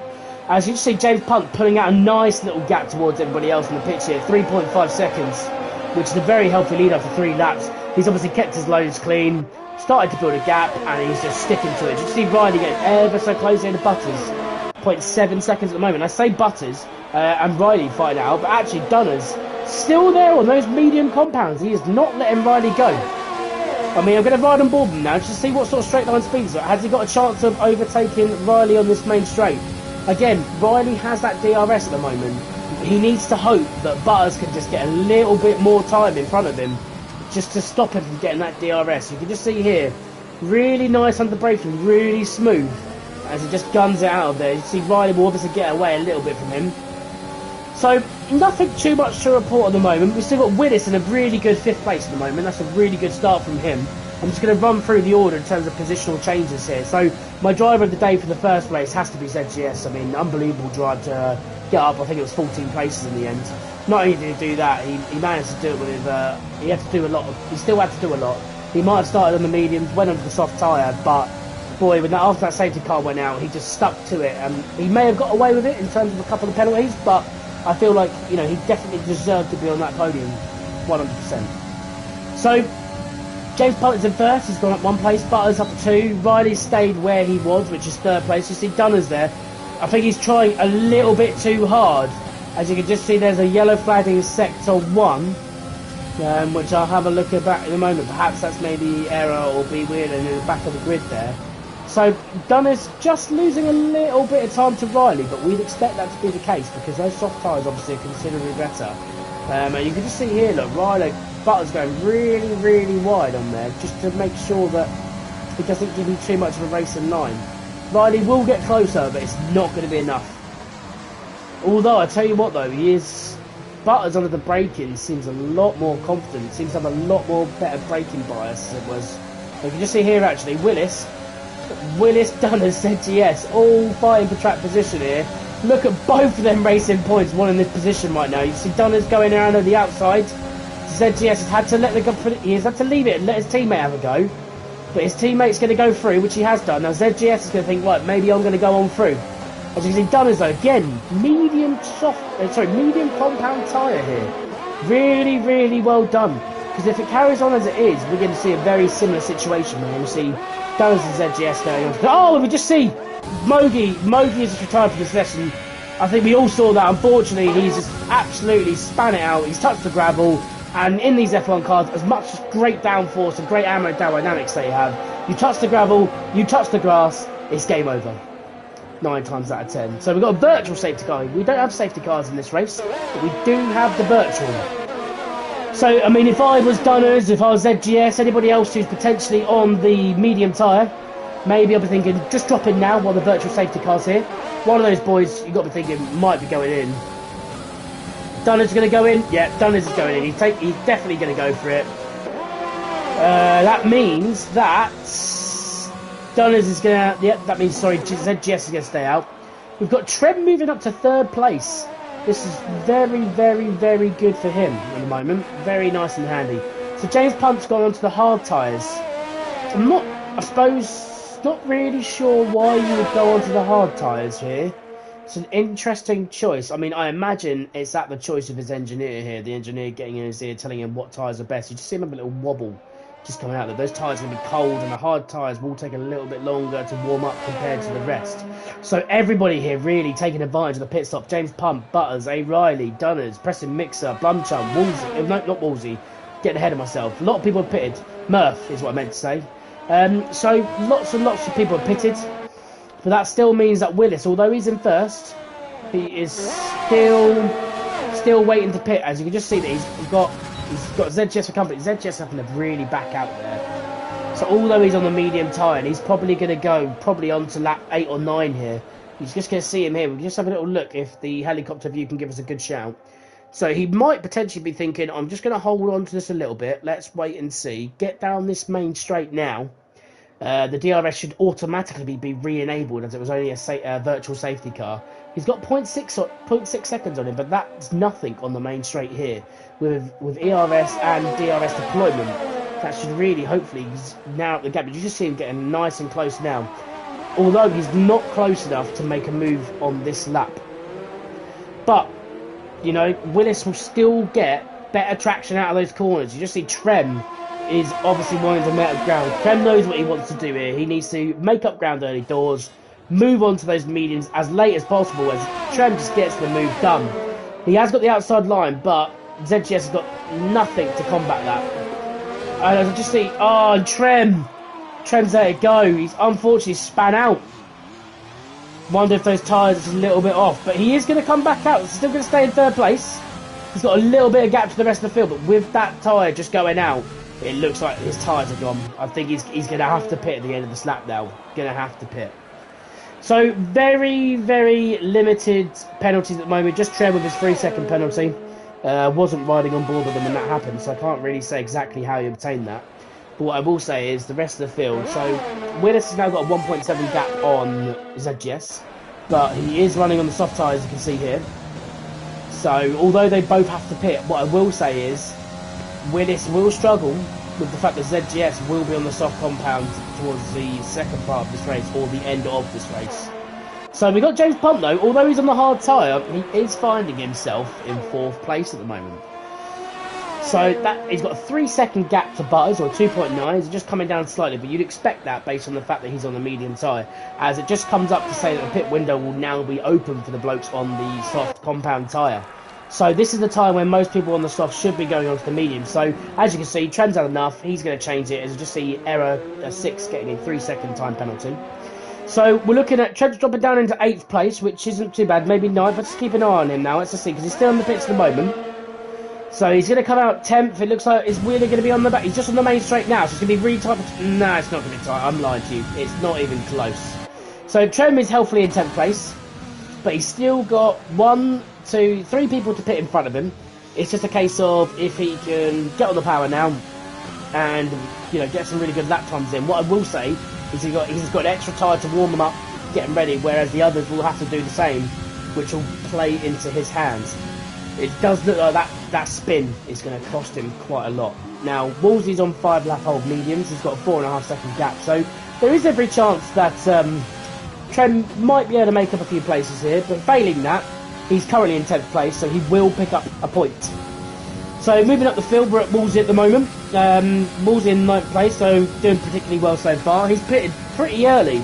As you see James Punt pulling out a nice little gap towards everybody else in the pitch here, 3.5 seconds, which is a very healthy lead after 3 laps. He's obviously kept his loads clean, started to build a gap, and he's just sticking to it. You see Riley getting ever so close here to Butters. 0.7 seconds at the moment. I say Butters and Riley fighting out, but actually Dunners still there on those medium compounds. He is not letting Riley go. I mean, I'm going to ride on board him now just to see what sort of straight line speeds. Has he got a chance of overtaking Riley on this main straight? Again, Riley has that DRS at the moment. He needs to hope that Butters can just get a little bit more time in front of him just to stop him from getting that DRS. You can just see here, really nice under braking, really smooth as he just guns it out of there. You see Riley will obviously get away a little bit from him. So, nothing too much to report at the moment. We've still got Willis in a really good 5th place at the moment. That's a really good start from him. I'm just going to run through the order in terms of positional changes here. So, my driver of the day for the first race has to be ZGS. I mean, unbelievable drive to get up. I think it was 14 places in the end. not only did he do that, he managed to do it with he had to do a lot of, he still had to do a lot. He might have started on the mediums, went onto the soft tyre, but boy, after that safety car went out, he just stuck to it, and he may have got away with it in terms of a couple of penalties, but I feel like, you know, he definitely deserved to be on that podium, 100%. So, James Punt is in first, he's gone up 1 place, Butters up to 2, Riley stayed where he was, which is 3rd place. You see Dunners there, I think he's trying a little bit too hard. As you can just see, there's a yellow flag in sector 1, which I'll have a look at back in a moment. Perhaps that's maybe error or be weird in the back of the grid there. So Dunners just losing a little bit of time to Riley, but we'd expect that to be the case because those soft tyres obviously are considerably better. And you can just see here, look, Riley, Butter's going really, really wide on there just to make sure that he doesn't give him too much of a race in line. Riley will get closer, but it's not going to be enough. Although, I tell you what though, Butters under the braking seems a lot more confident, seems to have a lot more better braking bias as it was. You can just see here actually, Willis, Dunners, ZGS, all fighting for track position here. Look at both of them racing points, one in this position right now. You see Dunners going around on the outside. ZGS has had to he has had to leave it and let his teammate have a go. But his teammate's going to go through, which he has done. Now ZGS is going to think, right, maybe I'm going to go on through. As you can see, Dunners though, again, medium compound tyre here. Really, really well done. Because if it carries on as it is, we're going to see a very similar situation. We're going to see Dunners and ZGS going on. Oh, we just see Mogi is just retired from the session. I think we all saw that. Unfortunately, he's just absolutely span it out. He's touched the gravel. And in these F1 cars, as much as great downforce and great aerodynamics they have, you touch the gravel, you touch the grass, it's game over. 9 times out of 10. So we've got a virtual safety car. We don't have safety cars in this race, but we do have the virtual. So, I mean, if I was Dunners, if I was ZGS, anybody else who's potentially on the medium tyre, maybe I'll be thinking, just drop in now while the virtual safety car's here. One of those boys, you've got to be thinking, might be going in. Dunners is going to go in. Yeah, Dunners is going in. He's definitely going to go for it. That means that Dunners is going to... Yeah, that means, sorry, ZGS is going to stay out. We've got Trem moving up to 3rd place. This is very, very, very good for him at the moment. Very nice and handy. So James Punt's gone onto the hard tyres. I'm not, I suppose, not really sure why you would go onto the hard tyres here. It's an interesting choice. I mean, I imagine it's at the choice of his engineer here. The engineer getting in his ear, telling him what tyres are best. You just see him have a little wobble just coming out there. Those tyres are going to be cold, and the hard tyres will take a little bit longer to warm up compared to the rest. So everybody here really taking advantage of the pit stop. James Punt, Butters, A. Riley, Dunners, Preston Mixer, Blumchum, Woolsey. No, not Woolsey. Getting ahead of myself. A lot of people have pitted. Murph is what I meant to say. So lots and lots of people have pitted. But that still means that Willis, although he's in first, he is still waiting to pit. As you can just see that he's got ZGS for company. ZGS having to really back out there. So although he's on the medium tyre, and he's probably going to go on to lap 8 or 9 here. He's just going to see him here. We can just have a little look if the helicopter view can give us a good shout. So he might potentially be thinking, I'm just going to hold on to this a little bit. Let's wait and see. Get down this main straight now. The DRS should automatically be re-enabled as it was only a virtual safety car. He's got 0.6 seconds on him, but that's nothing on the main straight here. With ERS and DRS deployment, that should really, hopefully, narrow up the gap. But you just see him getting nice and close now. Although he's not close enough to make a move on this lap. But, you know, Willis will still get better traction out of those corners. You just see Trem is obviously wanting to make up ground. Trem knows what he wants to do here. He needs to make up ground early doors, move on to those mediums as late as possible as Trem just gets the move done. He has got the outside line, but ZGS has got nothing to combat that. And I just see, oh, Trem's there to go. He's unfortunately span out. Wonder if those tyres are just a little bit off, but he is going to come back out. He's still going to stay in 3rd place. He's got a little bit of gap to the rest of the field, but with that tyre just going out, it looks like his tyres are gone. I think he's going to have to pit at the end of this lap now. Going to have to pit. So very, very limited penalties at the moment. Just Trem with his 3-second penalty. Wasn't riding on board with him when that happened, so I can't really say exactly how he obtained that. But what I will say is the rest of the field. So Willis has now got a 1.7 gap on ZGS, but he is running on the soft tyres, you can see here. So although they both have to pit, what I will say is Willis will struggle with the fact that ZGS will be on the soft compound towards the second part of this race, or the end of this race. So we got James Punt though, although he's on the hard tyre, he is finding himself in 4th place at the moment. So that he's got a 3-second gap to Butters, or 2.9. He's just coming down slightly, but you'd expect that based on the fact that he's on the medium tyre, as it just comes up to say that the pit window will now be open for the blokes on the soft compound tyre. So this is the time when most people on the soft should be going on to the medium. So as you can see, Trent's had enough. He's going to change it. As you just see, error 6 getting a 3-second time penalty. So we're looking at Trent dropping down into 8th place, which isn't too bad. Maybe 9th. Let's keep an eye on him now. Let's just see, because he's still on the pits at the moment. So he's going to come out 10th. It looks like it's really going to be on the back. He's just on the main straight now, so it's going to be really tight. No, it's not going to be tight. I'm lying to you. It's not even close. So Trent is healthily in 10th place, but he's still got 1, 2, 3 people to pit in front of him. It's just a case of if he can get on the power now and, you know, get some really good lap times in. What I will say is he's got an extra tyre to warm him up, get him ready, whereas the others will have to do the same, which will play into his hands. It does look like that spin is going to cost him quite a lot. Now, Wolsey's on 5 lap old mediums. He's got a 4.5 second gap, so there is every chance that Trent might be able to make up a few places here, but failing that, he's currently in 10th place, so he will pick up a point. So moving up the field, we're at Wolsey at the moment. Wolsey in 9th place, so doing particularly well so far. He's pitted pretty early,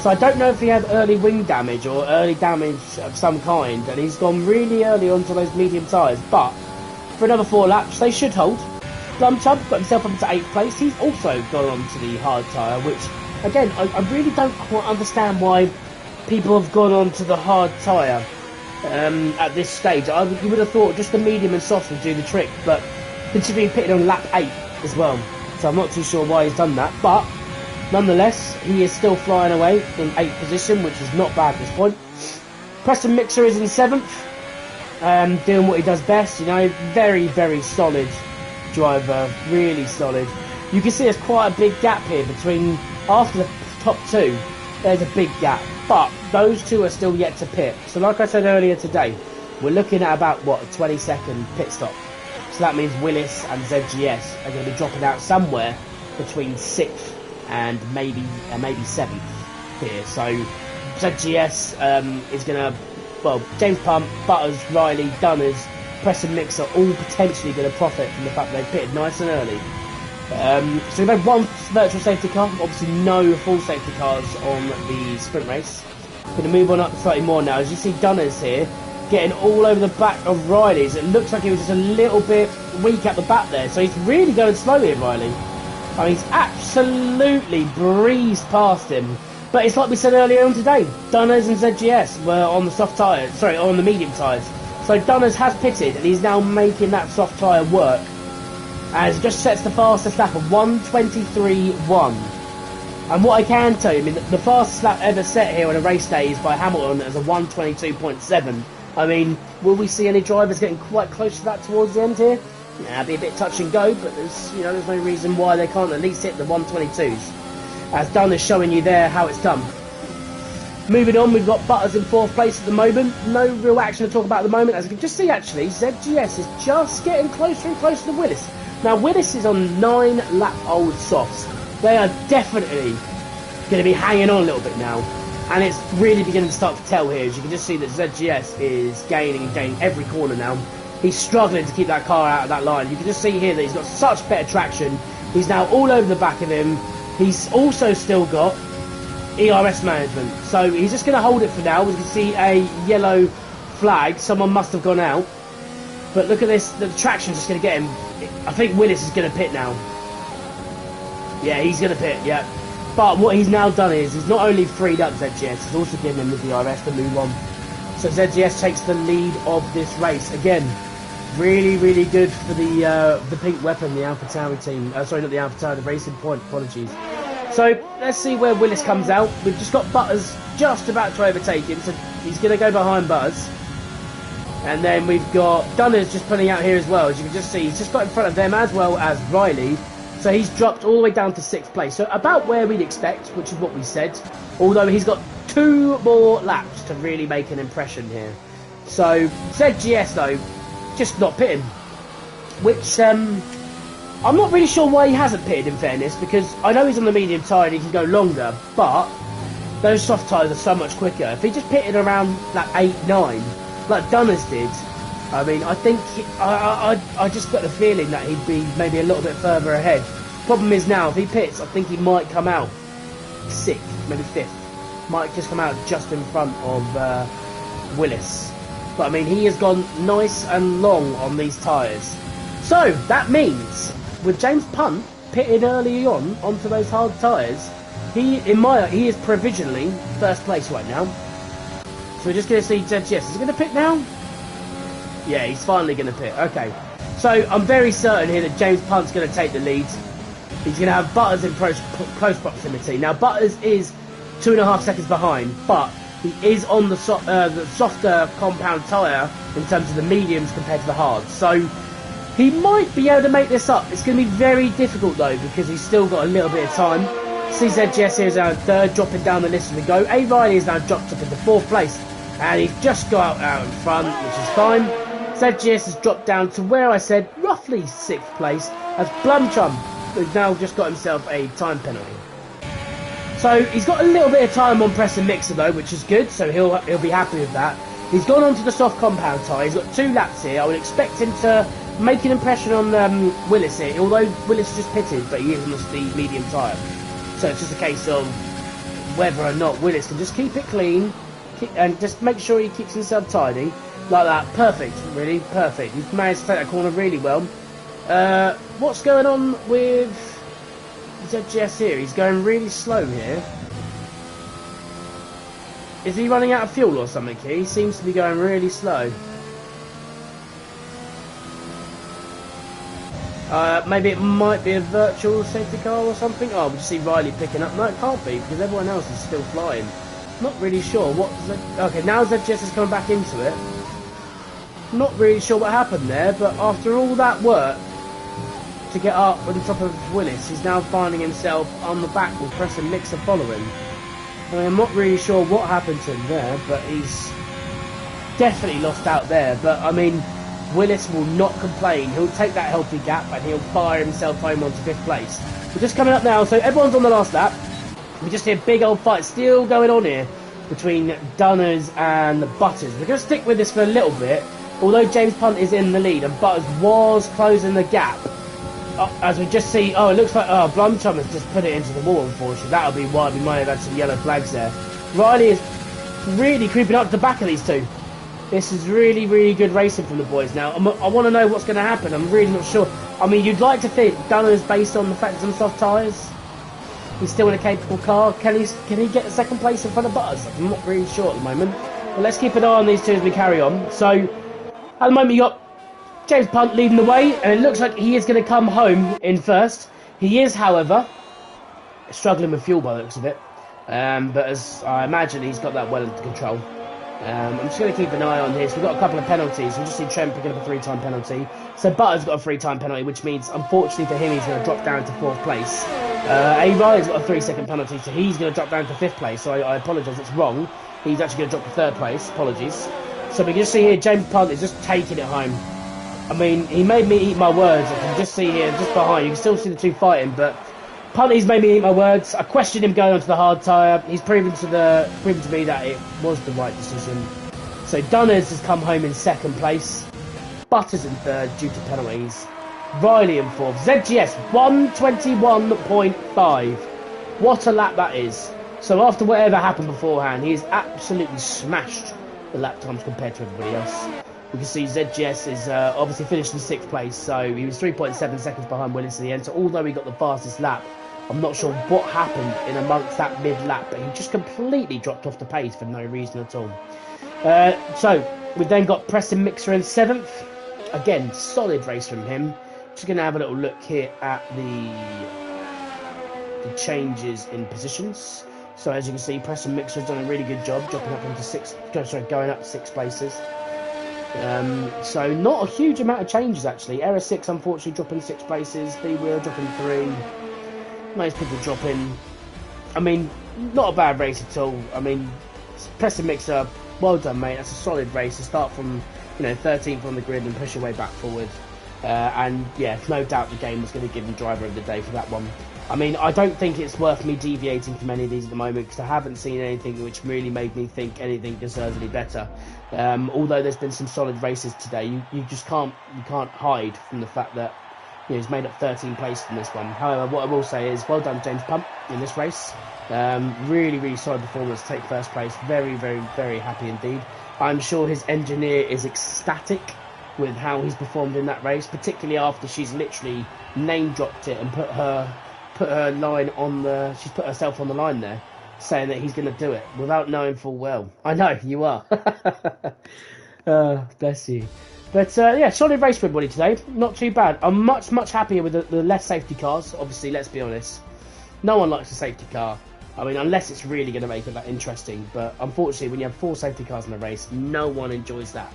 so I don't know if he had early wing damage or early damage of some kind, and he's gone really early onto those medium tyres, but for another 4 laps, they should hold. Glum Chump got himself up into 8th place. He's also gone on to the hard tyre, which, again, I really don't quite understand why people have gone on to the hard tyre. At this stage, you would have thought just the medium and soft would do the trick, but considering he pitted on lap 8 as well, so I'm not too sure why he's done that, but nonetheless, he is still flying away in 8th position, which is not bad at this point. Preston Mixer is in 7th, doing what he does best, you know, very, very solid driver, really solid. You can see there's quite a big gap here between, after the top 2, there's a big gap, but those 2 are still yet to pit. So like I said earlier today, we're looking at about, what, a 20-second pit stop. So that means Willis and ZGS are going to be dropping out somewhere between 6th and maybe 7th here. So ZGS is going to, well, James Pump, Butters, Riley, Dunners, Preston Mix are all potentially going to profit from the fact that they pitted nice and early. So we've had 1 virtual safety car, obviously no full safety cars on the sprint race. Going to move on up slightly more now. As you see Dunners here, getting all over the back of Riley's. It looks like he was just a little bit weak at the back there, so he's really going slow here, Riley. I mean, he's absolutely breezed past him. But it's like we said earlier on today, Dunners and ZGS were on the soft tyres, sorry, on the medium tyres. So Dunners has pitted, and he's now making that soft tyre work, as it just sets the fastest lap of 1:23.1. And what I can tell you, I mean, the fastest lap ever set here on a race day is by Hamilton as a 1:22.7. I mean, will we see any drivers getting quite close to that towards the end here? Yeah, it'll be a bit touch and go, but there's no reason why they can't at least hit the 1:22s. As Dunners showing you there how it's done. Moving on, we've got Butters in 4th place at the moment. No real action to talk about at the moment. As you can just see, actually, ZGS is just getting closer and closer to Willis. Now, Willis is on 9 lap-old softs. They are definitely going to be hanging on a little bit now. And it's really beginning to start to tell here. As you can just see that ZGS is gaining every corner now. He's struggling to keep that car out of that line. You can just see here that he's got such better traction. He's now all over the back of him. He's also still got ERS management. So he's just going to hold it for now. We can see a yellow flag. Someone must have gone out. But look at this. The traction's just going to get him. I think Willis is going to pit now. Yeah, he's going to pit, yeah. But what he's now done is he's not only freed up ZGS, he's also given him the DRS to move on. So ZGS takes the lead of this race. Again, really, really good for the pink weapon, the AlphaTauri team. Sorry, not the AlphaTauri, the Racing Point, apologies. So let's see where Willis comes out. We've just got Butters just about to overtake him, so he's going to go behind Butters. And then we've got Dunners just pulling out here as well. As you can just see, he's just got in front of them as well as Riley. So he's dropped all the way down to 6th place. So about where we'd expect, which is what we said. Although he's got 2 more laps to really make an impression here. So ZGS though, just not pitting, which I'm not really sure why he hasn't pitted, in fairness, because I know he's on the medium tyre and he can go longer, but those soft tyres are so much quicker. If he just pitted around like 8, 9, like Dunners did, I mean, I think I just got the feeling that he'd be maybe a little bit further ahead. Problem is now, if he pits, I think he might come out 6th, maybe 5th. Might just come out just in front of Willis. But I mean, he has gone nice and long on these tyres. So that means with James Punt pitted early on onto those hard tyres, he is provisionally first place right now. So we're just going to see ZGS. Is he going to pit now? Yeah, he's finally going to pit. Okay. So I'm very certain here that James Punt's going to take the lead. He's going to have Butters in close proximity. Now Butters is 2.5 seconds behind, but he is on the softer compound tyre in terms of the mediums compared to the hards. So he might be able to make this up. It's going to be very difficult though, because he's still got a little bit of time. CZGS here is now in 3rd, dropping down the list as we go. A. Riley is now dropped up into 4th place, and he's just got out in front, which is fine. ZGS has dropped down to where I said roughly 6th place, as Blumchum has now just got himself a time penalty. So he's got a little bit of time on press and mixer though, which is good, so he'll be happy with that. He's gone on to the soft compound tyre. He's got 2 laps here. I would expect him to make an impression on Willis here, although Willis just pitted, but he is on the medium tyre. So it's just a case of whether or not Willis can just keep it clean and just make sure he keeps himself tidy. Like that. Perfect, really, perfect. He's managed to take that corner really well. What's going on with ZGS here? He's going really slow here. Is he running out of fuel or something here? He seems to be going really slow. Maybe it might be a virtual safety car or something. Oh, we just see Riley picking up. No, it can't be, because everyone else is still flying. Not really sure what... Okay, now ZGS is coming back into it. Not really sure what happened there, but after all that work to get up on top of Willis, he's now finding himself on the back with Preston Mixer following. I mean, I'm not really sure what happened to him there, but he's definitely lost out there. But I mean, Willis will not complain. He'll take that healthy gap and he'll fire himself home onto 5th place. We're just coming up now, so everyone's on the last lap. We just see a big old fight still going on here between Dunners and Butters. We're going to stick with this for a little bit, although James Punt is in the lead and Butters was closing the gap. As we just see, it looks like Blumchum has just put it into the wall, unfortunately. That'll be why we might have had some yellow flags there. Riley is really creeping up to the back of these two. This is really, really good racing from the boys now. I want to know what's going to happen. I'm really not sure. I mean, you'd like to think Dunners, based on the fact that some soft tyres, he's still in a capable car. Can he get 2nd place in front of Butters? I'm not really sure at the moment. But let's keep an eye on these two as we carry on. So, at the moment you got James Punt leading the way, and it looks like he is going to come home in 1st. He is, however, struggling with fuel by the looks of it. But as I imagine, he's got that well under control. I'm just going to keep an eye on this. We've got a couple of penalties. We just see Trent picking up a 3-time penalty. So Butters got a 3-time penalty, which means, unfortunately for him, he's going to drop down to 4th place. A. Riley's got a 3-second penalty, so he's going to drop down to 5th place. So I apologise, it's wrong. He's actually going to drop to 3rd place. Apologies. So we can just see here, James Punt is just taking it home. I mean, he made me eat my words. I can just see here, just behind, you can still see the two fighting, but Punty's made me eat my words. I questioned him going onto the hard tyre. He's proven to me that it was the right decision. So Dunners has come home in 2nd place. Butters in 3rd due to penalties. Riley in 4th. ZGS 121.5. What a lap that is. So after whatever happened beforehand, he has absolutely smashed the lap times compared to everybody else. We can see ZGS is obviously finished in 6th place, so he was 3.7 seconds behind Willis at the end. So although he got the fastest lap, I'm not sure what happened in amongst that mid-lap, but he just completely dropped off the pace for no reason at all. So we've then got Preston Mixer in 7th. Again, solid race from him. Just going to have a little look here at the changes in positions. So as you can see, Preston Mixer has done a really good job dropping up into going up 6 places. So not a huge amount of changes actually. Error 6 unfortunately dropping 6 places. B-Wheel dropping 3. Most people dropping. I mean, not a bad race at all. I mean, Preston Mixer well done, mate. That's a solid race to start from, 13th on the grid and push your way back forward. And yeah, no doubt the game was going to give him driver of the day for that one. I mean, I don't think it's worth me deviating from any of these at the moment because I haven't seen anything which really made me think anything deserves any better. Although there's been some solid races today, you just can't hide from the fact that he's made up 13 places in this one. However, what I will say is well done, James Pump, in this race. Really, really solid performance to take first place. Very, very, very happy indeed. I'm sure his engineer is ecstatic with how he's performed in that race, particularly after she's literally name dropped it and put her line on she's put herself on the line there, saying that he's going to do it without knowing full well. I know you are. Bless you. But yeah, solid race for everybody today. Not too bad. I'm much happier with the less safety cars. Obviously, let's be honest, no one likes a safety car. I mean, unless it's really going to make it that interesting. But unfortunately, when you have 4 safety cars in a race, no one enjoys that.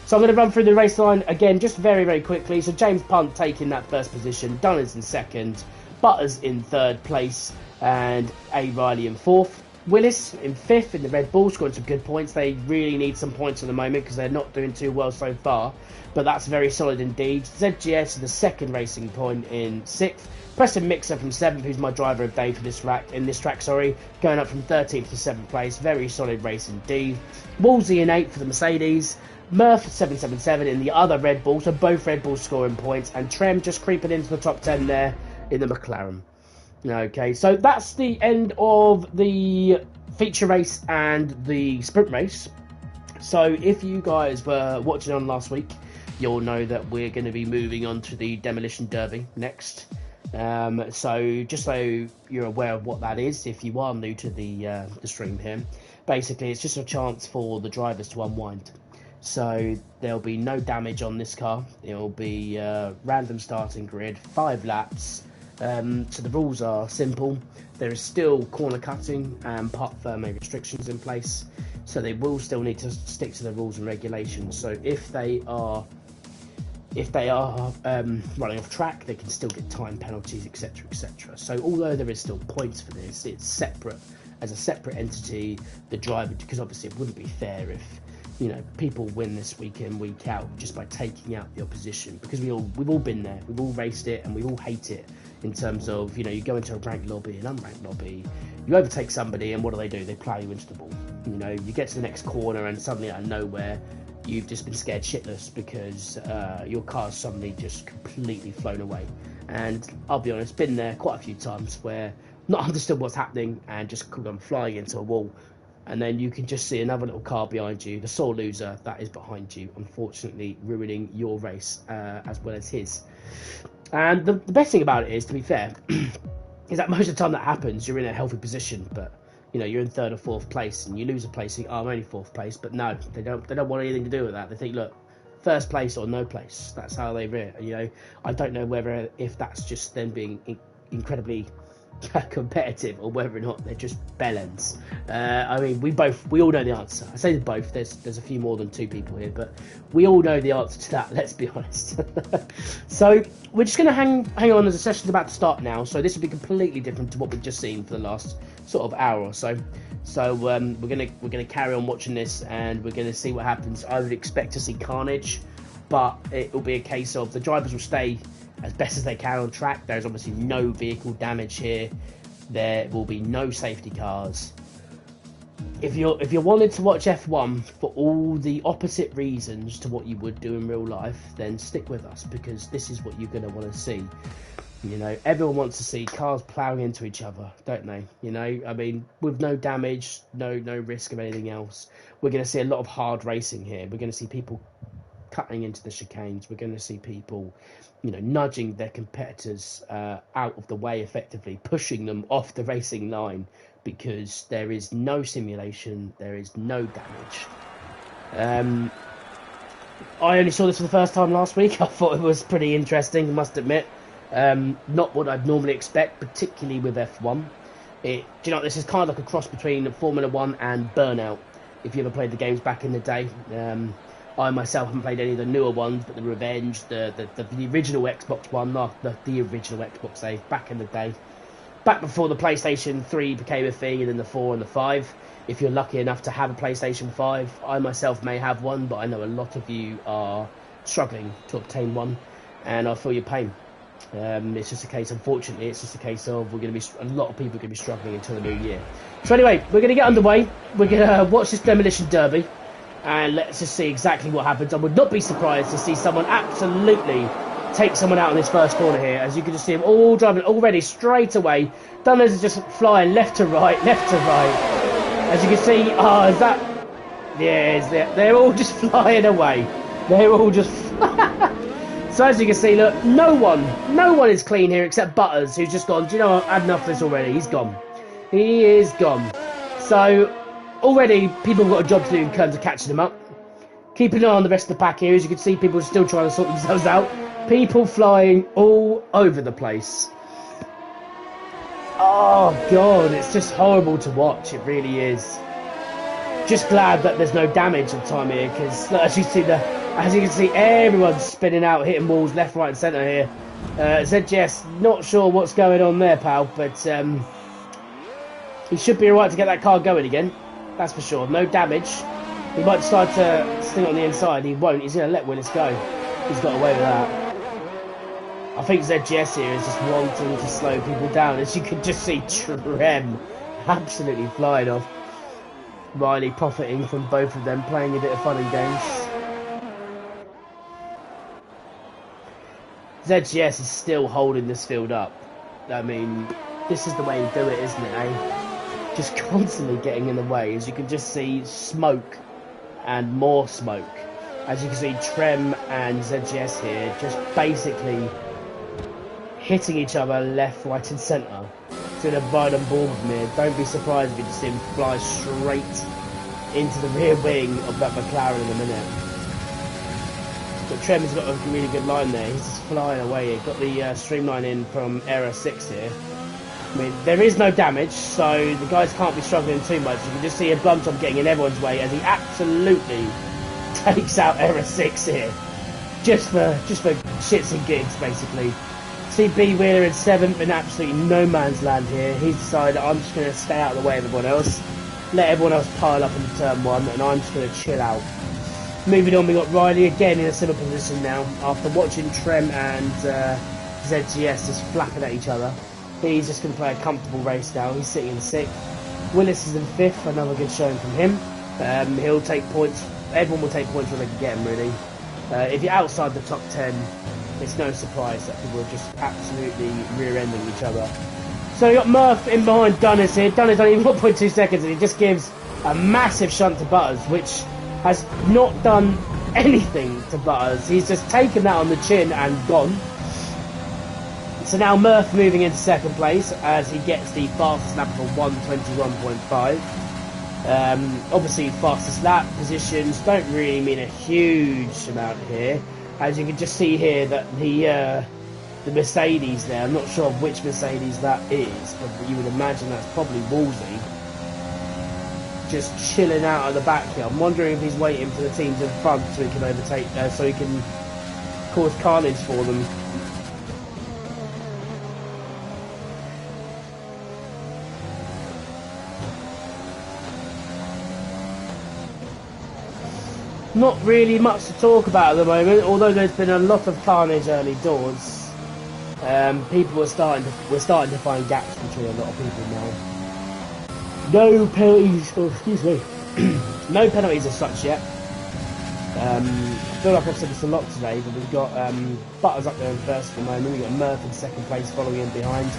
So I'm going to run through the race line again, just very, very quickly. So James Punt taking that first position, Dunners in second, Butters in third place, and A. Riley in fourth. Willis in fifth in the Red Bull, scoring some good points. They really need some points at the moment because they're not doing too well so far, but that's very solid indeed. ZGS in the second racing point in sixth. Preston Mixer from seventh, who's my driver of day for this track, going up from 13th to 7th place. Very solid race indeed. Wolsey in eighth for the Mercedes. Murph 777 in the other Red Bull, so both Red Bulls scoring points, and Trem just creeping into the top 10 there in the McLaren. Okay, so that's the end of the feature race and the sprint race. So if you guys were watching on last week, you'll know that we're going to be moving on to the Demolition Derby next. So just so you're aware of what that is, if you are new to the stream here, basically it's just a chance for the drivers to unwind. So there'll be no damage on this car. It'll be random starting grid, 5 laps. So the rules are simple. There is still corner cutting and part firmware restrictions in place, so they will still need to stick to the rules and regulations. So if they are running off track, they can still get time penalties, etc, etc. So although there is still points for this, it's separate as a separate entity. The driver, because obviously it wouldn't be fair if people win this week in, week out just by taking out the opposition, because we've all been there, we've all raced it, and we all hate it in terms of, you go into a ranked lobby, an unranked lobby, you overtake somebody, and what do? They plow you into the ball. You get to the next corner, and suddenly out of nowhere, you've just been scared shitless because your car's suddenly just completely flown away. And I'll be honest, been there quite a few times where not understood what's happening and just gone flying into a wall. And then you can just see another little car behind you, the sore loser that is behind you, unfortunately ruining your race as well as his. And the best thing about it is, to be fair, is that most of the time that happens, you're in a healthy position, but you're in 3rd or 4th place, and you lose a place, you think, oh, I'm only 4th place, but no, they don't want anything to do with that. They think, look, 1st place or no place. That's how they rear. I don't know if that's just them being incredibly competitive or whether or not they're just bellends. I mean, we all know the answer. I say both. There's a few more than 2 people here, but we all know the answer to that. Let's be honest. So we're just going to hang on as the session's about to start now. So this will be completely different to what we've just seen for the last sort of hour or so. So we're gonna carry on watching this, and we're gonna see what happens. I would expect to see carnage, but it will be a case of the drivers will stay as best as they can on track. There's obviously no vehicle damage here. There will be no safety cars. If you're wanting to watch F1 for all the opposite reasons to what you would do in real life, then stick with us, because this is what you're going to want to see. Everyone wants to see cars ploughing into each other, don't they? I mean, with no damage, no risk of anything else. We're going to see a lot of hard racing here. We're going to see people cutting into the chicanes. We're going to see people nudging their competitors out of the way, effectively pushing them off the racing line, because there is no simulation, there is no damage. I only saw this for the first time last week. I thought it was pretty interesting, I must admit. Not what I'd normally expect, particularly with F1. This is kind of like a cross between Formula 1 and Burnout, if you ever played the games back in the day. I myself haven't played any of the newer ones, but the Revenge, the original Xbox One, not the original Xbox back in the day. back before the PlayStation 3 became a thing, and then the 4 and the 5. If you're lucky enough to have a PlayStation 5, I myself may have one, but I know a lot of you are struggling to obtain one, and I feel your pain. It's just a case, unfortunately, it's just a case of a lot of people are going to be struggling until the new year. So anyway, we're going to get underway. We're going to watch this demolition derby, and let's just see exactly what happens. I would not be surprised to see someone absolutely take someone out in this first corner here, as you can just see them all driving already straight away. Dunners are just flying left to right, left to right. As you can see, is that... Yeah, they're all just flying away. They're all just... So as you can see, look, no one is clean here except Butters, who's just gone, do you know what, I've had enough of this already. He's gone. He is gone. So, already, people have got a job to do in terms of catching him up. Keeping an eye on the rest of the pack here, as you can see, people are still trying to sort themselves out. People flying all over the place. Oh, God, it's just horrible to watch. It really is. Just glad that there's no damage on time here, because as you can see, everyone's spinning out, hitting walls left, right, and centre here. ZGS, not sure what's going on there, pal, but he should be alright to get that car going again. That's for sure. No damage. He might decide to sting on the inside. He won't. He's going to let Willis go. He's got away with that. I think ZGS here is just wanting to slow people down. As you can just see, Trem absolutely flying off. Riley profiting from both of them, playing a bit of fun and games. ZGS is still holding this field up. I mean, this is the way you do it, isn't it, eh? Just constantly getting in the way. As you can just see, smoke and more smoke. As you can see, Trem and ZGS here just basically hitting each other left, right and centre. To the ride on board with me. Don't be surprised if you just see him fly straight into the rear wing of that McLaren in a minute. But Trem has got a really good line there. He's just flying away here. Got the streamline in from Error 6 here. I mean, there is no damage, so the guys can't be struggling too much. You can just see a Blumtop getting in everyone's way as he absolutely takes out Error 6 here. Just for shits and gigs, basically. CB Wheeler in 7th in absolutely no man's land here. He's decided I'm just going to stay out of the way of everyone else. Let everyone else pile up into turn 1 and I'm just going to chill out. Moving on, we got Riley again in a similar position now. After watching Trem and ZGS just flapping at each other. He's just going to play a comfortable race now. He's sitting in 6th. Willis is in 5th. Another good showing from him. He'll take points. Everyone will take points when they can get him, really. If you're outside the top 10... it's no surprise that people are just absolutely rear-ending each other. So you got Murph in behind Dunners here. Dunners only 1.2 seconds and he just gives a massive shunt to Butters, which has not done anything to Butters. He's just taken that on the chin and gone. So now Murph moving into 2nd place as he gets the fastest lap for 1:21.5. Obviously fastest lap positions don't really mean a huge amount here. As you can just see here that the Mercedes there, I'm not sure of which Mercedes that is, but you would imagine that's probably Wolsey. Just chilling out at the back here. I'm wondering if he's waiting for the teams in front so he can overtake, so he can cause carnage for them. Not really much to talk about at the moment, although there's been a lot of carnage early doors. We're starting to find gaps between a lot of people now. No penalties, excuse me. No penalties as such yet. I feel like I've said this a lot today, but we've got Butters up there in 1st at the moment. We've got Murph in 2nd place, following in behind.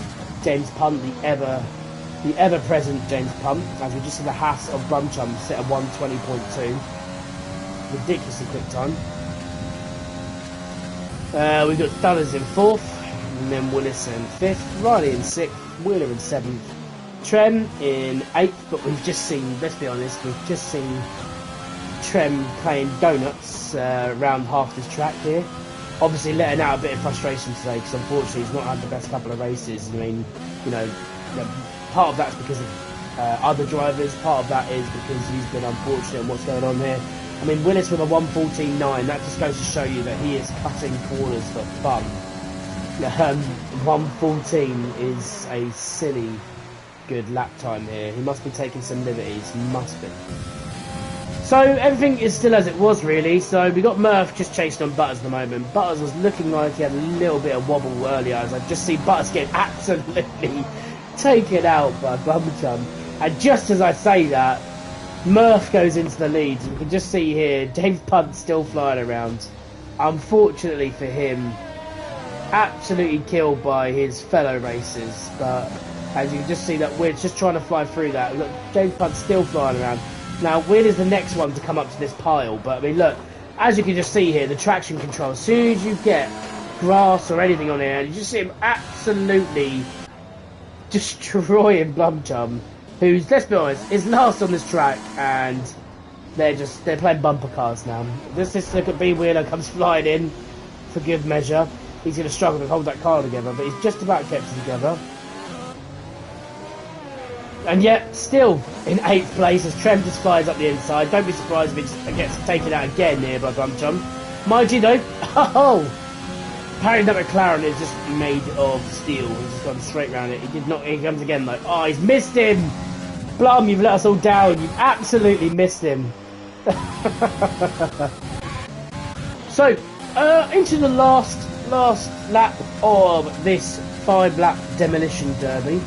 James Punt, the ever-present James Punt, as we just see the Haas of Brumchum set at 1:20.2. Ridiculously quick time. We've got Dunners in 4th, and then Willis in 5th, Riley in 6th, Wheeler in 7th, Trem in 8th, but we've just seen, let's be honest, we've just seen Trem playing donuts around half this track here. Obviously letting out a bit of frustration today, because unfortunately he's not had the best couple of races. I mean, you know part of that's because of other drivers, part of that is because he's been unfortunate in what's going on here. I mean, Willis with a 1:14.9, that just goes to show you that he is cutting corners for fun. 1:14 is a silly good lap time here. He must be taking some liberties, must be. So everything is still as it was really. So we got Murph just chasing on Butters at the moment. Butters was looking like he had a little bit of wobble earlier, as I just see Butters get absolutely taken out by Bumchum. And just as I say that, Murph goes into the lead. You can just see here, James Punt's still flying around. Unfortunately for him, absolutely killed by his fellow racers. But as you can just see that Weir's just trying to fly through that. Look, James Punt's still flying around. Now, Weird is the next one to come up to this pile. But, I mean, look, as you can just see here, the traction control, as soon as you get grass or anything on here, you just see him absolutely destroying Blumchum, who's, let's be honest, is last on this track, and they're playing bumper cars now. This look at B Wheeler comes flying in for good measure. He's going to struggle to hold that car together, but he's just about kept it together. And yet, still in 8th place as Trem just flies up the inside. Don't be surprised if it gets taken out again here by Blumchum. Mind you though, apparently that McLaren is just made of steel. He's just gone straight round it. He comes again like, oh, he's missed him! Blum, you've let us all down. You've absolutely missed him. So, into the last lap of this 5-lap demolition derby.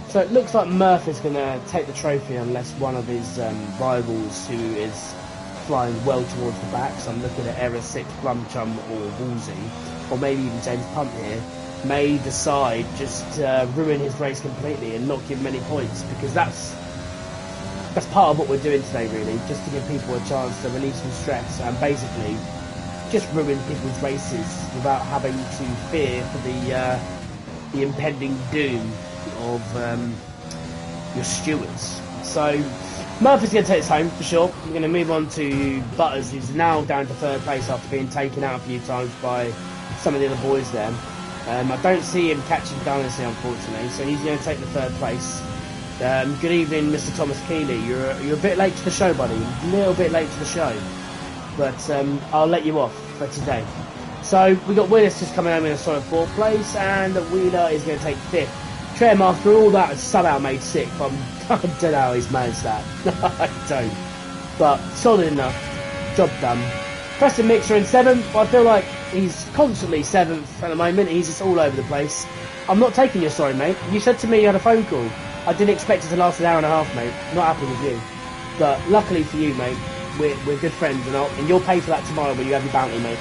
So it looks like Murph is going to take the trophy unless one of his rivals, who is flying well towards the back, so I'm looking at Error 6, Blumchum or Woolsey, or maybe even James Punt here, may decide just to ruin his race completely and not give him any points, because that's part of what we're doing today really, just to give people a chance to release some stress and basically just ruin people's races without having to fear for the impending doom of your stewards. So Murphy's going to take us home for sure. We're going to move on to Butters, who's now down to 3rd place after being taken out a few times by some of the other boys there. I don't see him catching Dynasty unfortunately, so he's going to take the 3rd place. Good evening, Mr. Thomas Keeley. You're a bit late to the show, buddy. A little bit late to the show, but I'll let you off for today. So we got Willis just coming home in a solid 4th place, and Wheeler is going to take 5th. Trem, after all that, has somehow made 6th. I don't know how he's managed that. I don't. But solid enough. Job done. Preston Mixer in 7th. I feel like he's constantly 7th at the moment. He's just all over the place. I'm not taking your sorry, mate. You said to me you had a phone call. I didn't expect it to last an hour and a half, mate. Not happy with you. But luckily for you, mate, we're good friends, and you'll pay for that tomorrow when you have your bounty, mate.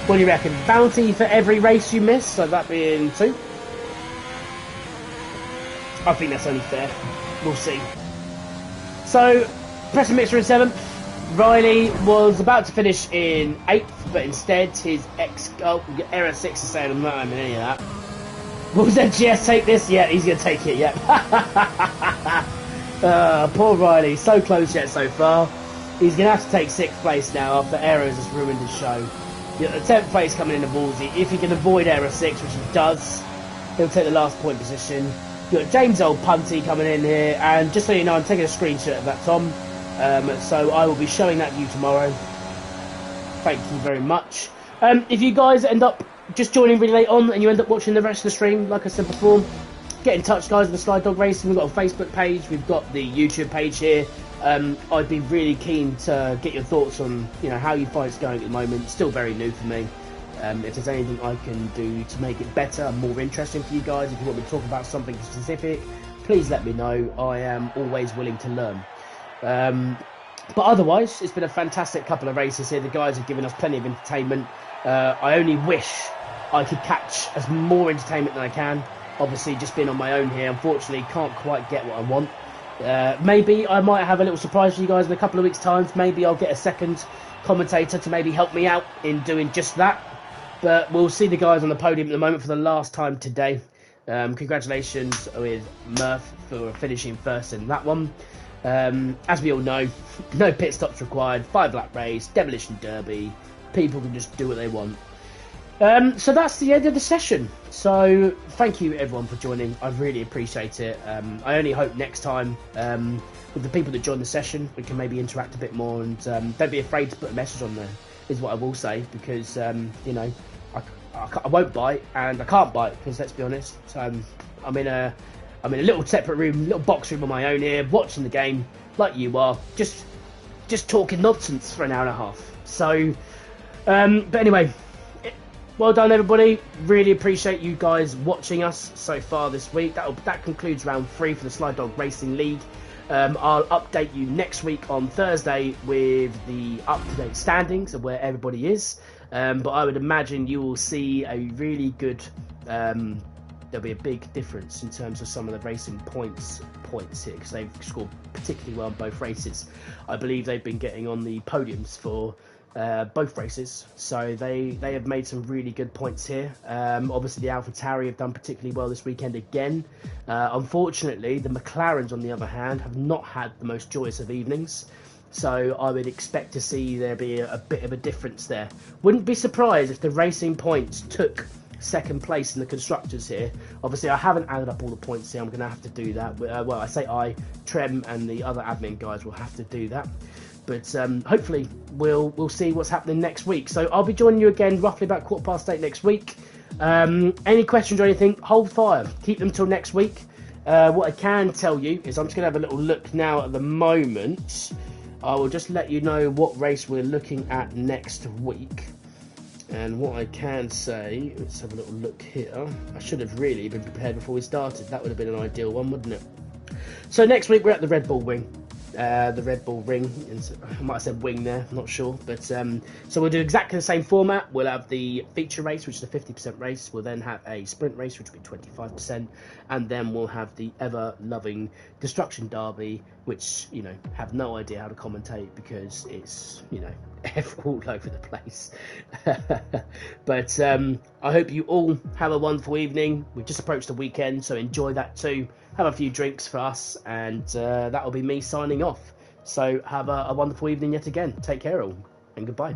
What do you reckon? Bounty for every race you miss, so that being 2? I think that's only fair. We'll see. So, Preston Mixer in 7th. Riley was about to finish in 8th, but instead his Error 6 is saying I'm not having any of that. Will ZGS take this? Yeah, he's going to take it, yeah. Poor Riley, so close yet so far. He's going to have to take 6th place now after Error has ruined his show. Yeah, the 10th place coming in the Woolsey. If he can avoid Error 6, which he does, he'll take the last point position. You've got James Old Punty coming in here, and just so you know, I'm taking a screenshot of that, Tom. So I will be showing that to you tomorrow. Thank you very much. If you guys end up just joining really late on and you end up watching the rest of the stream, like I said before, get in touch, guys, with the Slydog Racing. We've got a Facebook page, we've got the YouTube page here. I'd be really keen to get your thoughts on, how you find it's going at the moment. It's still very new for me. If there's anything I can do to make it better and more interesting for you guys, if you want me to talk about something specific, please let me know. I am always willing to learn. But otherwise, it's been a fantastic couple of races here. The guys have given us plenty of entertainment. I only wish I could catch as more entertainment than I can. Obviously, just being on my own here, unfortunately, can't quite get what I want. Maybe I might have a little surprise for you guys in a couple of weeks' time. Maybe I'll get a second commentator to maybe help me out in doing just that. But we'll see the guys on the podium at the moment for the last time today. Congratulations with Murph for finishing 1st in that one. As we all know, no pit stops required, 5-lap race, demolition derby. People can just do what they want. So that's the end of the session. So thank you everyone for joining. I really appreciate it. I only hope next time with the people that join the session we can maybe interact a bit more, and don't be afraid to put a message on there is what I will say, because I I won't bite, and I can't bite because, let's be honest, I'm in a little separate room, little box room on my own here, watching the game like you are, just talking nonsense for an hour and a half. So, but anyway, well done everybody. Really appreciate you guys watching us so far this week. That concludes round 3 for the Slydog Racing League. I'll update you next week on Thursday with the up-to-date standings of where everybody is. But I would imagine you will see a really good. There'll be a big difference in terms of some of the racing points here, because they've scored particularly well in both races. I believe they've been getting on the podiums for both races, so they have made some really good points here. Obviously the AlphaTauri have done particularly well this weekend again. Unfortunately the McLarens, on the other hand, have not had the most joyous of evenings, so I would expect to see there be a bit of a difference there. Wouldn't be surprised if the Racing Points took second place in the constructors here. Obviously I haven't added up all the points here, I'm going to have to do that. Well, I say Trem and the other admin guys will have to do that. But hopefully we'll see what's happening next week. So I'll be joining you again roughly about 8:15 next week. Any questions or anything, hold fire. Keep them till next week. What I can tell you is I'm just going to have a little look now at the moment. I will just let you know what race we're looking at next week. And what I can say, let's have a little look here. I should have really been prepared before we started. That would have been an ideal one, wouldn't it? So next week we're at the Red Bull Ring. The Red Bull Ring. I might have said wing there, I'm not sure. But so we'll do exactly the same format. We'll have the feature race, which is a 50% race. We'll then have a sprint race, which will be 25%. And then we'll have the ever-loving Destruction Derby, which, you know, have no idea how to commentate because it's, you know, all over the place. But I hope you all have a wonderful evening. We've just approached the weekend, so enjoy that too. Have a few drinks for us, and that will be me signing off. So have a wonderful evening yet again. Take care all, and goodbye.